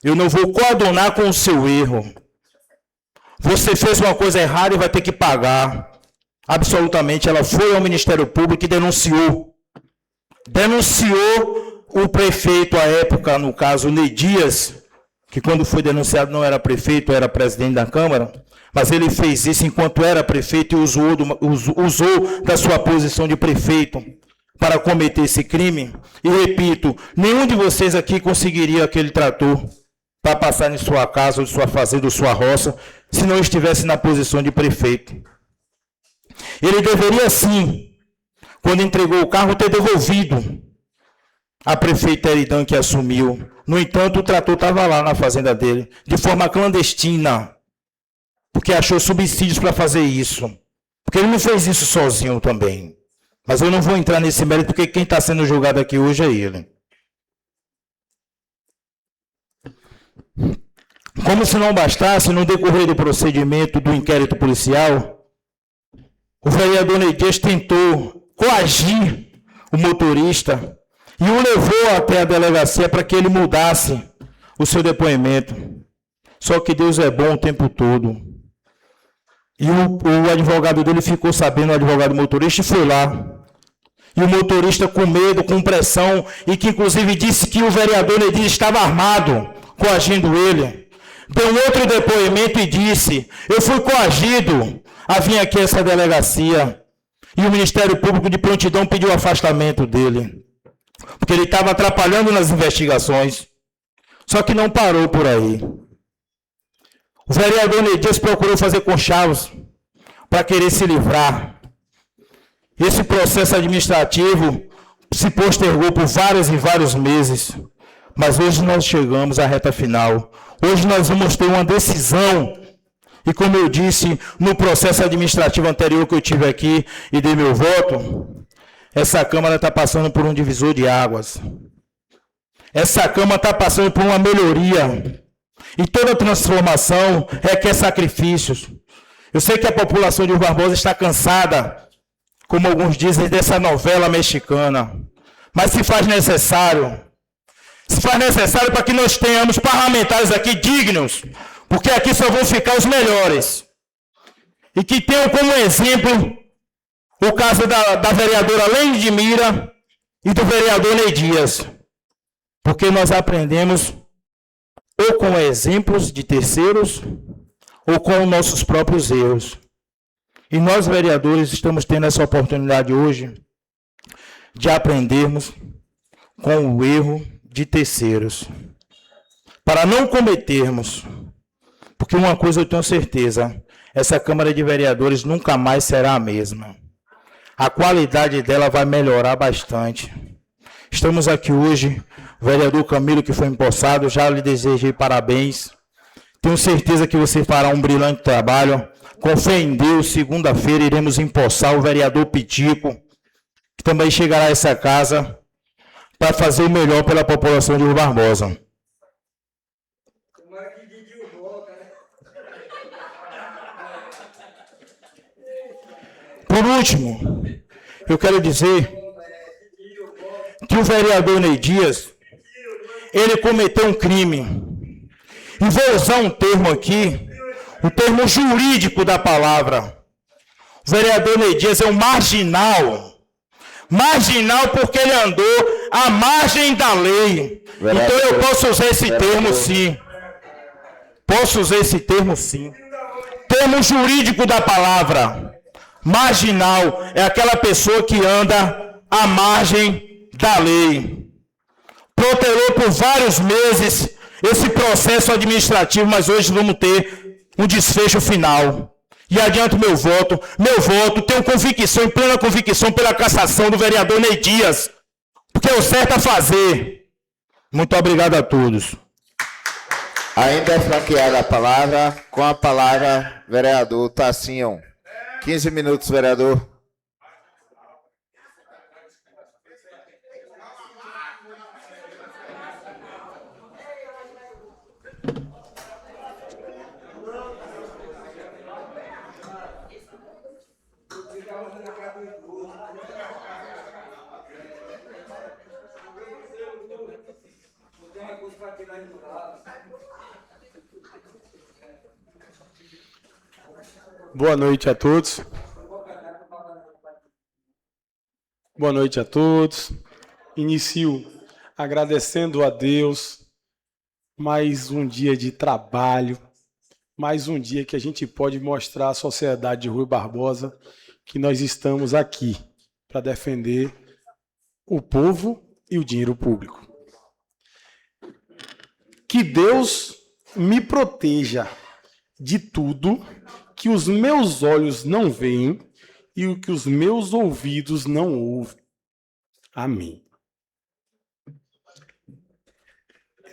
eu não vou coadunar com o seu erro. Você fez uma coisa errada e vai ter que pagar. Absolutamente, ela foi ao Ministério Público e denunciou. Denunciou o prefeito à época, no caso Ney Dias, que quando foi denunciado não era prefeito, era presidente da Câmara, Mas ele fez isso enquanto era prefeito e usou da sua posição de prefeito para cometer esse crime. E repito, nenhum de vocês aqui conseguiria aquele trator para passar em sua casa, ou sua fazenda, ou sua roça, se não estivesse na posição de prefeito. Ele deveria sim, quando entregou o carro, ter devolvido a prefeita Eridan que assumiu. No entanto, o trator estava lá na fazenda dele, de forma clandestina, porque achou subsídios para fazer isso. Porque ele não fez isso sozinho também. Mas eu não vou entrar nesse mérito, porque quem está sendo julgado aqui hoje é ele. Como se não bastasse, no decorrer do procedimento do inquérito policial, o vereador Ney Dias tentou coagir o motorista e o levou até a delegacia para que ele mudasse o seu depoimento. Só que Deus é bom o tempo todo. E o advogado dele ficou sabendo, o advogado motorista, e foi lá. E o motorista com medo, com pressão, e que inclusive disse que o vereador Ney Dias estava armado, coagindo ele. Deu um outro depoimento e disse: eu fui coagido a vir aqui a essa delegacia. E o Ministério Público de prontidão pediu o afastamento dele, porque ele estava atrapalhando nas investigações. Só que não parou por aí. O vereador Ney Dias procurou fazer conchavos para querer se livrar. Esse processo administrativo se postergou por vários e vários meses. Mas hoje nós chegamos à reta final. Hoje nós vamos ter uma decisão. E como eu disse no processo administrativo anterior que eu tive aqui e dei meu voto, essa Câmara está passando por um divisor de águas. Essa Câmara está passando por uma melhoria. E toda transformação requer sacrifícios. Eu sei que a população de Rio Barbosa está cansada, como alguns dizem, dessa novela mexicana. Mas se faz necessário. Se faz necessário para que nós tenhamos parlamentares aqui dignos, porque aqui só vão ficar os melhores. E que tenham como exemplo o caso da vereadora Lene de Mira e do vereador Ney Dias. Porque nós aprendemos ou com exemplos de terceiros, ou com nossos próprios erros. E nós, vereadores, estamos tendo essa oportunidade hoje de aprendermos com o erro de terceiros, para não cometermos, porque uma coisa eu tenho certeza, essa Câmara de Vereadores nunca mais será a mesma. A qualidade dela vai melhorar bastante. Estamos aqui hoje, o vereador Camilo, que foi empossado, já lhe desejei parabéns. Tenho certeza que você fará um brilhante trabalho. Com fé em Deus, segunda-feira iremos empossar o vereador Pitico, que também chegará a essa casa para fazer o melhor pela população de Rio Barbosa. Por último, eu quero dizer que o vereador Ney Dias, ele cometeu um crime. E vou usar um termo aqui, o termo jurídico da palavra. O vereador Ney Dias é um marginal. Marginal porque ele andou à margem da lei. Então eu posso usar esse termo sim. Posso usar esse termo sim. Termo jurídico da palavra. Marginal é aquela pessoa que anda à margem da lei. Protelou por vários meses esse processo administrativo, mas hoje vamos ter um desfecho final. E adianto meu voto, tenho convicção, em plena convicção, pela cassação do vereador Ney Dias, porque é o certo a fazer. Muito obrigado a todos. Ainda é franqueada a palavra, com a palavra, vereador Tassinho. 15 minutos, vereador. Boa noite a todos. Boa noite a todos. Inicio agradecendo a Deus mais um dia de trabalho, mais um dia que a gente pode mostrar à sociedade de Rui Barbosa que nós estamos aqui para defender o povo e o dinheiro público. Que Deus me proteja de tudo que os meus olhos não veem e o que os meus ouvidos não ouvem. Amém.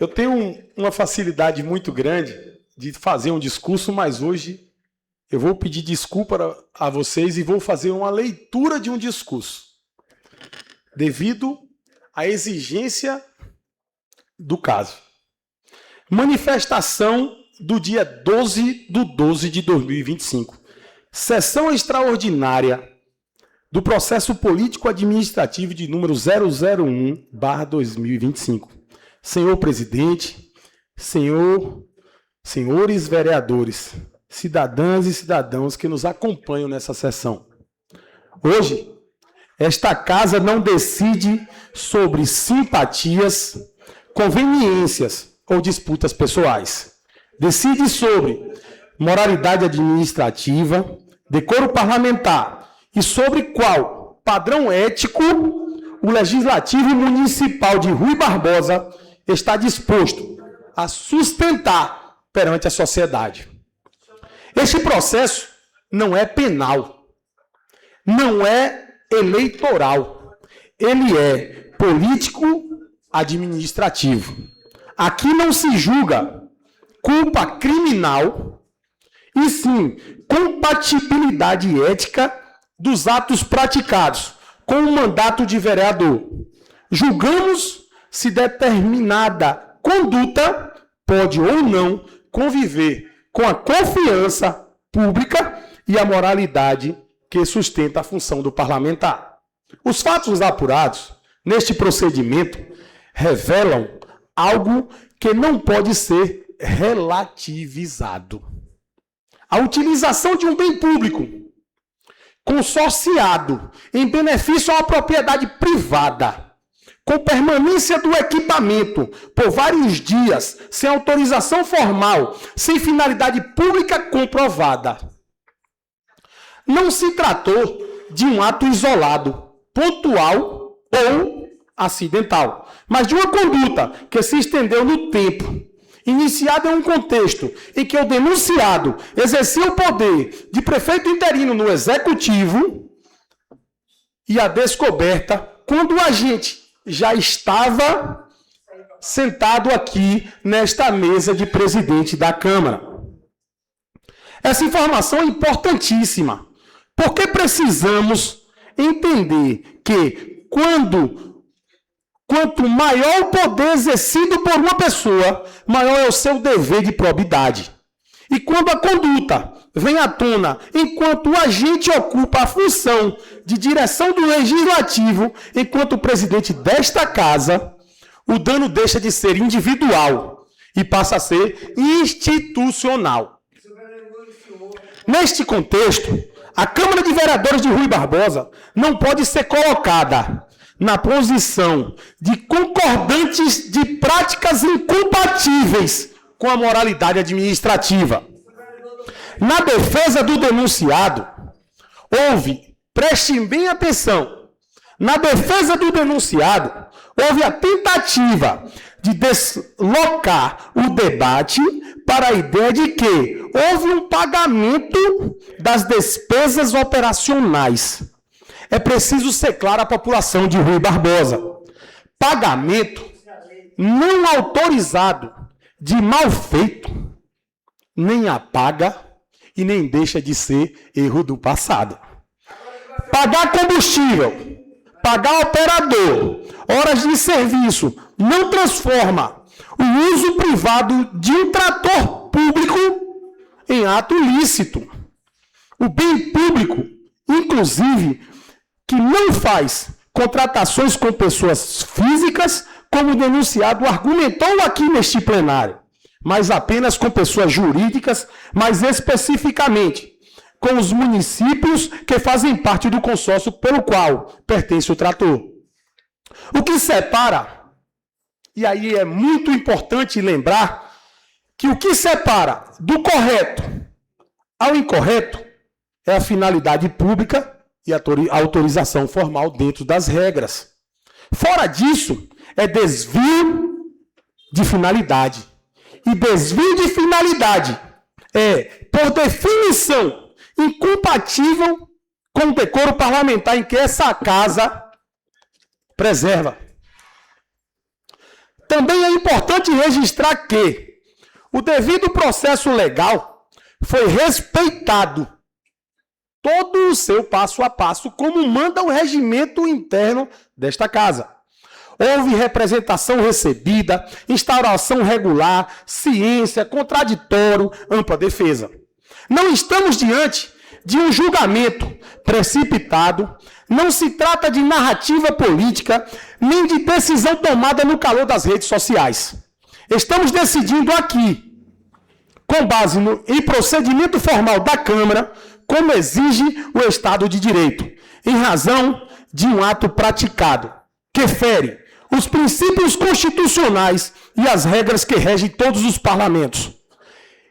Eu tenho uma facilidade muito grande de fazer um discurso, mas hoje eu vou pedir desculpa a vocês e vou fazer uma leitura de um discurso, devido à exigência do caso. Manifestação do dia 12/12 de 2025. Sessão extraordinária do processo político-administrativo de número 001/2025. Senhor presidente, senhores vereadores, cidadãs e cidadãos que nos acompanham nessa sessão. Hoje, esta casa não decide sobre simpatias, conveniências ou disputas pessoais. Decide sobre moralidade administrativa, decoro parlamentar e sobre qual padrão ético o Legislativo Municipal de Rui Barbosa está disposto a sustentar perante a sociedade. Este processo não é penal, não é eleitoral, ele é político-administrativo. Aqui não se julga culpa criminal, e sim compatibilidade ética dos atos praticados com o mandato de vereador. Julgamos se determinada conduta pode ou não conviver com a confiança pública e a moralidade que sustenta a função do parlamentar. Os fatos apurados neste procedimento revelam algo que não pode ser relativizado. A utilização de um bem público consorciado em benefício a uma propriedade privada, com permanência do equipamento por vários dias, sem autorização formal, sem finalidade pública comprovada. Não se tratou de um ato isolado, pontual ou acidental, mas de uma conduta que se estendeu no tempo, iniciada em um contexto em que o denunciado exercia o poder de prefeito interino no executivo e a descoberta quando o agente já estava sentado aqui nesta mesa de presidente da Câmara. Essa informação é importantíssima, porque precisamos entender que quanto maior o poder exercido por uma pessoa, maior é o seu dever de probidade. E quando a conduta vem à tona enquanto o agente ocupa a função de direção do legislativo, enquanto presidente desta casa, o dano deixa de ser individual e passa a ser institucional. Neste contexto, a Câmara de Vereadores de Rui Barbosa não pode ser colocada na posição de concordantes de práticas incompatíveis com a moralidade administrativa. Na defesa do denunciado, prestem bem atenção, na defesa do denunciado, houve a tentativa de deslocar o debate para a ideia de que houve um pagamento das despesas operacionais. É preciso ser claro à população de Rui Barbosa. Pagamento não autorizado de mal feito nem apaga e nem deixa de ser erro do passado. Pagar combustível, pagar operador, horas de serviço, não transforma o uso privado de um trator público em ato lícito. O bem público, inclusive, que não faz contratações com pessoas físicas, como o denunciado argumentou aqui neste plenário, mas apenas com pessoas jurídicas, mais especificamente com os municípios que fazem parte do consórcio pelo qual pertence o trator. O que separa, e aí é muito importante lembrar, que o que separa do correto ao incorreto é a finalidade pública e a autorização formal dentro das regras. Fora disso, é desvio de finalidade. E desvio de finalidade é, por definição, incompatível com o decoro parlamentar em que essa casa preserva. Também é importante registrar que o devido processo legal foi respeitado todo o seu passo a passo, como manda o regimento interno desta casa. Houve representação recebida, instauração regular, ciência, contraditório, ampla defesa. Não estamos diante de um julgamento precipitado, não se trata de narrativa política, nem de decisão tomada no calor das redes sociais. Estamos decidindo aqui, com base em procedimento formal da Câmara, como exige o Estado de Direito, em razão de um ato praticado, que fere os princípios constitucionais e as regras que regem todos os parlamentos.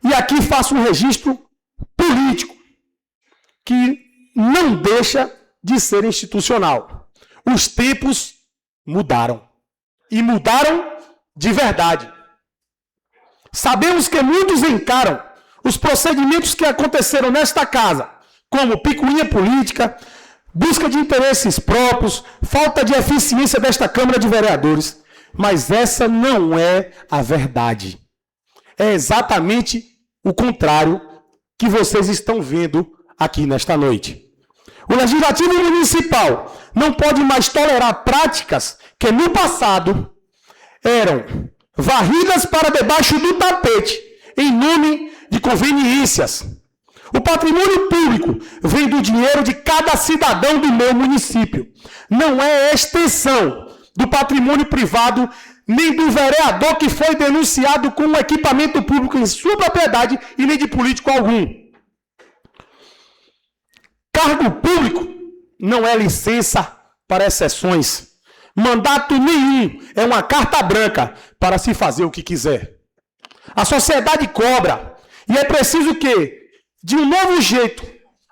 E aqui faço um registro político, que não deixa de ser institucional. Os tempos mudaram. E mudaram de verdade. Sabemos que muitos encaram os procedimentos que aconteceram nesta casa, como picuinha política, busca de interesses próprios, falta de eficiência desta Câmara de Vereadores. Mas essa não é a verdade. É exatamente o contrário que vocês estão vendo aqui nesta noite. O Legislativo Municipal não pode mais tolerar práticas que no passado eram varridas para debaixo do tapete, em nome de conveniências. O patrimônio público vem do dinheiro de cada cidadão do meu município. Não é extensão do patrimônio privado, nem do vereador que foi denunciado com um equipamento público em sua propriedade e nem de político algum. Cargo público não é licença para exceções. Mandato nenhum é uma carta branca para se fazer o que quiser. A sociedade cobra e é preciso que, de um novo jeito,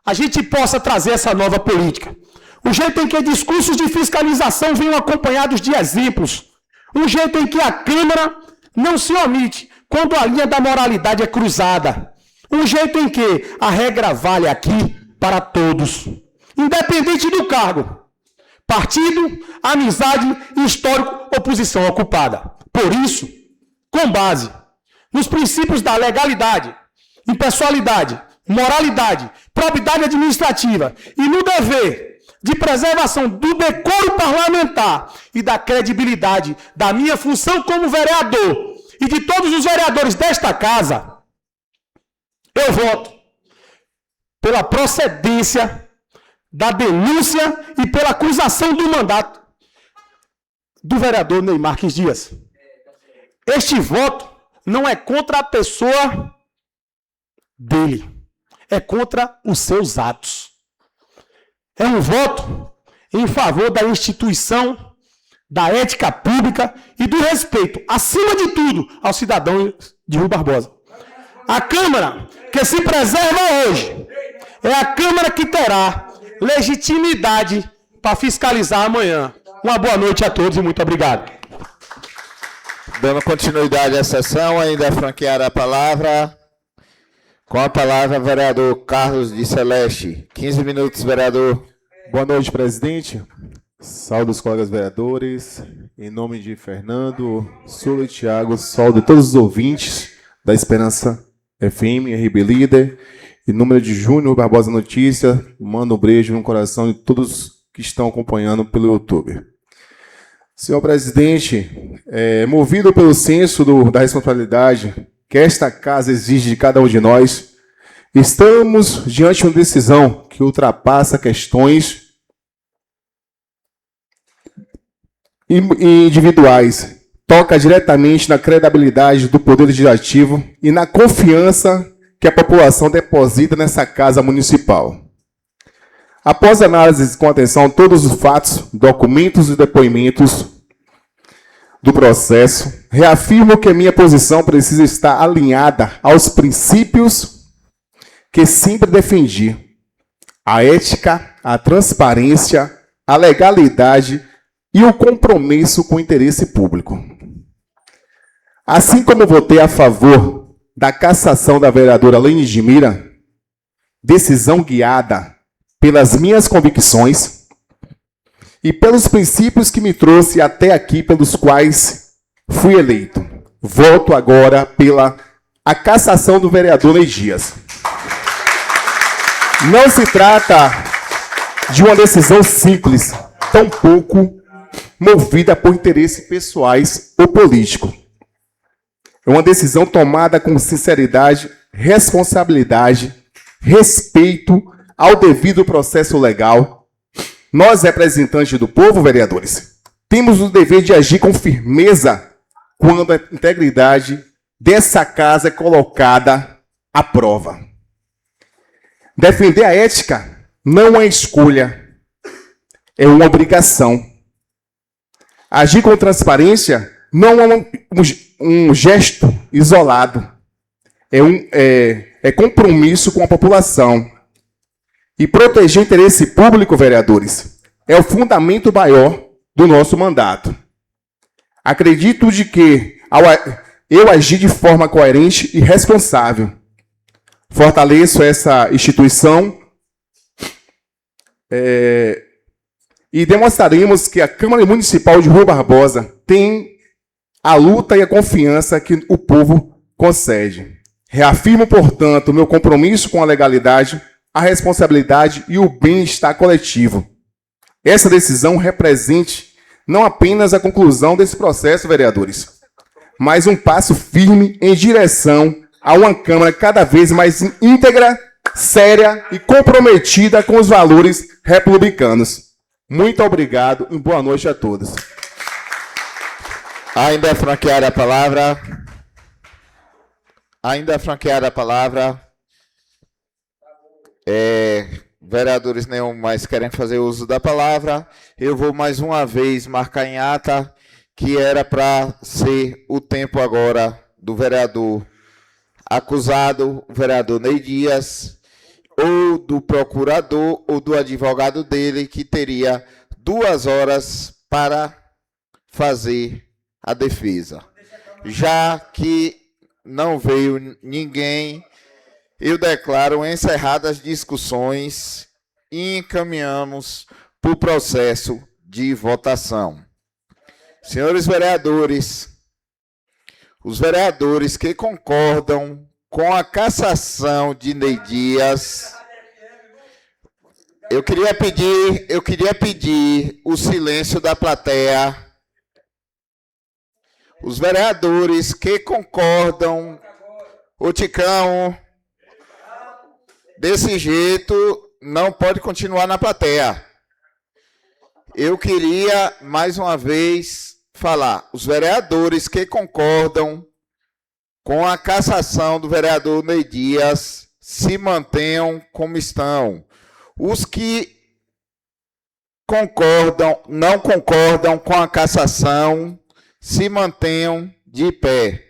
a gente possa trazer essa nova política. Um jeito em que discursos de fiscalização venham acompanhados de exemplos. Um jeito em que a Câmara não se omite quando a linha da moralidade é cruzada. Um jeito em que a regra vale aqui para todos, independente do cargo, partido, amizade, histórico ou posição ocupada. Por isso, com base nos princípios da legalidade, impessoalidade, moralidade, probidade administrativa e no dever de preservação do decoro parlamentar e da credibilidade da minha função como vereador e de todos os vereadores desta casa, eu voto pela procedência da denúncia e pela acusação do mandato do vereador Ney Marques Dias. Este voto não é contra a pessoa dele, é contra os seus atos. É um voto em favor da instituição, da ética pública e do respeito, acima de tudo, ao cidadão de Rui Barbosa. A Câmara que se preserva hoje é a Câmara que terá legitimidade para fiscalizar amanhã. Uma boa noite a todos e muito obrigado. Dando continuidade à sessão, ainda franqueada a palavra. Com a palavra, vereador Carlos de Celeste. 15 minutos, vereador. Boa noite, presidente. Saúde os colegas vereadores. Em nome de Fernando, Sula e Thiago, saúde todos os ouvintes da Esperança FM, RB Líder. Em nome de Júnior Barbosa Notícia, mando um beijo no coração de todos que estão acompanhando pelo YouTube. Senhor presidente, movido pelo senso da responsabilidade que esta casa exige de cada um de nós, estamos diante de uma decisão que ultrapassa questões individuais, toca diretamente na credibilidade do Poder Legislativo e na confiança que a população deposita nessa casa municipal. Após análise com atenção todos os fatos, documentos e depoimentos do processo, Reafirmo que a minha posição precisa estar alinhada aos princípios que sempre defendi: a ética, a transparência, a legalidade e o compromisso com o interesse público. Assim como votei a favor da cassação da vereadora Lene Edmira, decisão guiada pelas minhas convicções e pelos princípios que me trouxe até aqui, pelos quais fui eleito, voto agora pela a cassação do vereador Ney Dias. Não se trata de uma decisão simples, tampouco movida por interesses pessoais ou políticos. É uma decisão tomada com sinceridade, responsabilidade, respeito ao devido processo legal. Nós, representantes do povo, vereadores, temos o dever de agir com firmeza quando a integridade dessa casa é colocada à prova. Defender a ética não é uma escolha, é uma obrigação. Agir com transparência não é um gesto isolado, é compromisso com a população. E proteger o interesse público, vereadores, é o fundamento maior do nosso mandato. Acredito de que, ao eu agir de forma coerente e responsável, fortaleço essa instituição e demonstraremos que a Câmara Municipal de Rui Barbosa tem a luta e a confiança que o povo concede. Reafirmo, portanto, o meu compromisso com a legalidade, a responsabilidade e o bem-estar coletivo. Essa decisão represente não apenas a conclusão desse processo, vereadores, mas um passo firme em direção a uma Câmara cada vez mais íntegra, séria e comprometida com os valores republicanos. Muito obrigado e boa noite a todos. Ainda é franqueada a palavra. Vereadores nenhum mais querem fazer uso da palavra. Eu vou mais uma vez marcar em ata que era para ser o tempo agora do vereador acusado, o vereador Ney Dias, ou do procurador ou do advogado dele, que teria 2 horas para fazer a defesa. Já que não veio ninguém, eu declaro encerradas as discussões e encaminhamos para o processo de votação. Senhores vereadores, os vereadores que concordam com a cassação de Ney Dias, eu queria pedir o silêncio da plateia. Os vereadores que concordam, ô Ticão, desse jeito não pode continuar na plateia. Eu queria mais uma vez falar, os vereadores que concordam com a cassação do vereador Ney Dias se mantenham como estão. Os que não concordam com a cassação se mantenham de pé.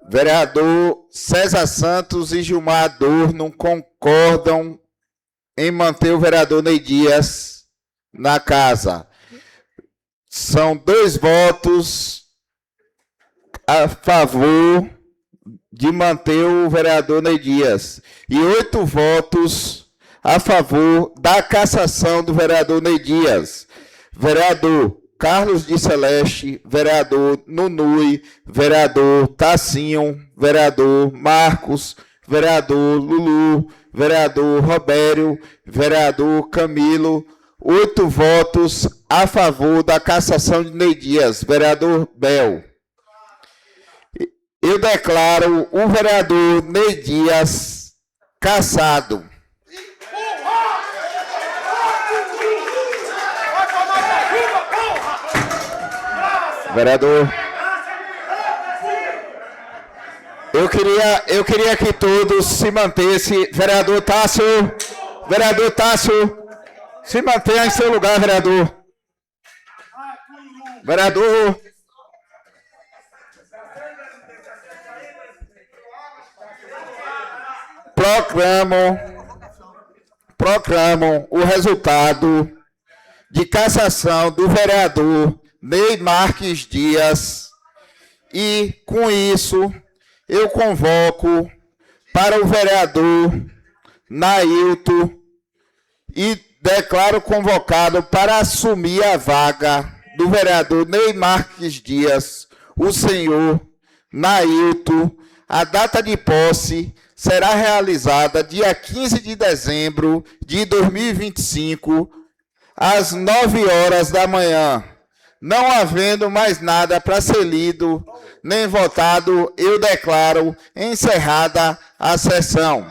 Vereador César Santos e Gilmar Adorno concordam em manter o vereador Ney Dias na casa. São 2 votos a favor de manter o vereador Ney Dias e 8 votos a favor da cassação do vereador Ney Dias. Vereador Carlos de Celeste, vereador Nunui, vereador Tassinho, vereador Marcos, vereador Lulu, vereador Robério, vereador Camilo, 8 votos a favor da cassação de Ney Dias. Vereador Bel. Eu declaro o vereador Ney Dias cassado. Vereador, eu queria que todos se mantessem. Vereador Tássio, se mantenha em seu lugar, vereador. Vereador. Proclamo o resultado de cassação do vereador Ney Marques Dias e, com isso, eu convoco para o vereador Nailton e declaro convocado para assumir a vaga do vereador Ney Marques Dias, o senhor Nailton. A data de posse será realizada dia 15 de dezembro de 2025, às 9 horas da manhã. Não havendo mais nada para ser lido nem votado, eu declaro encerrada a sessão.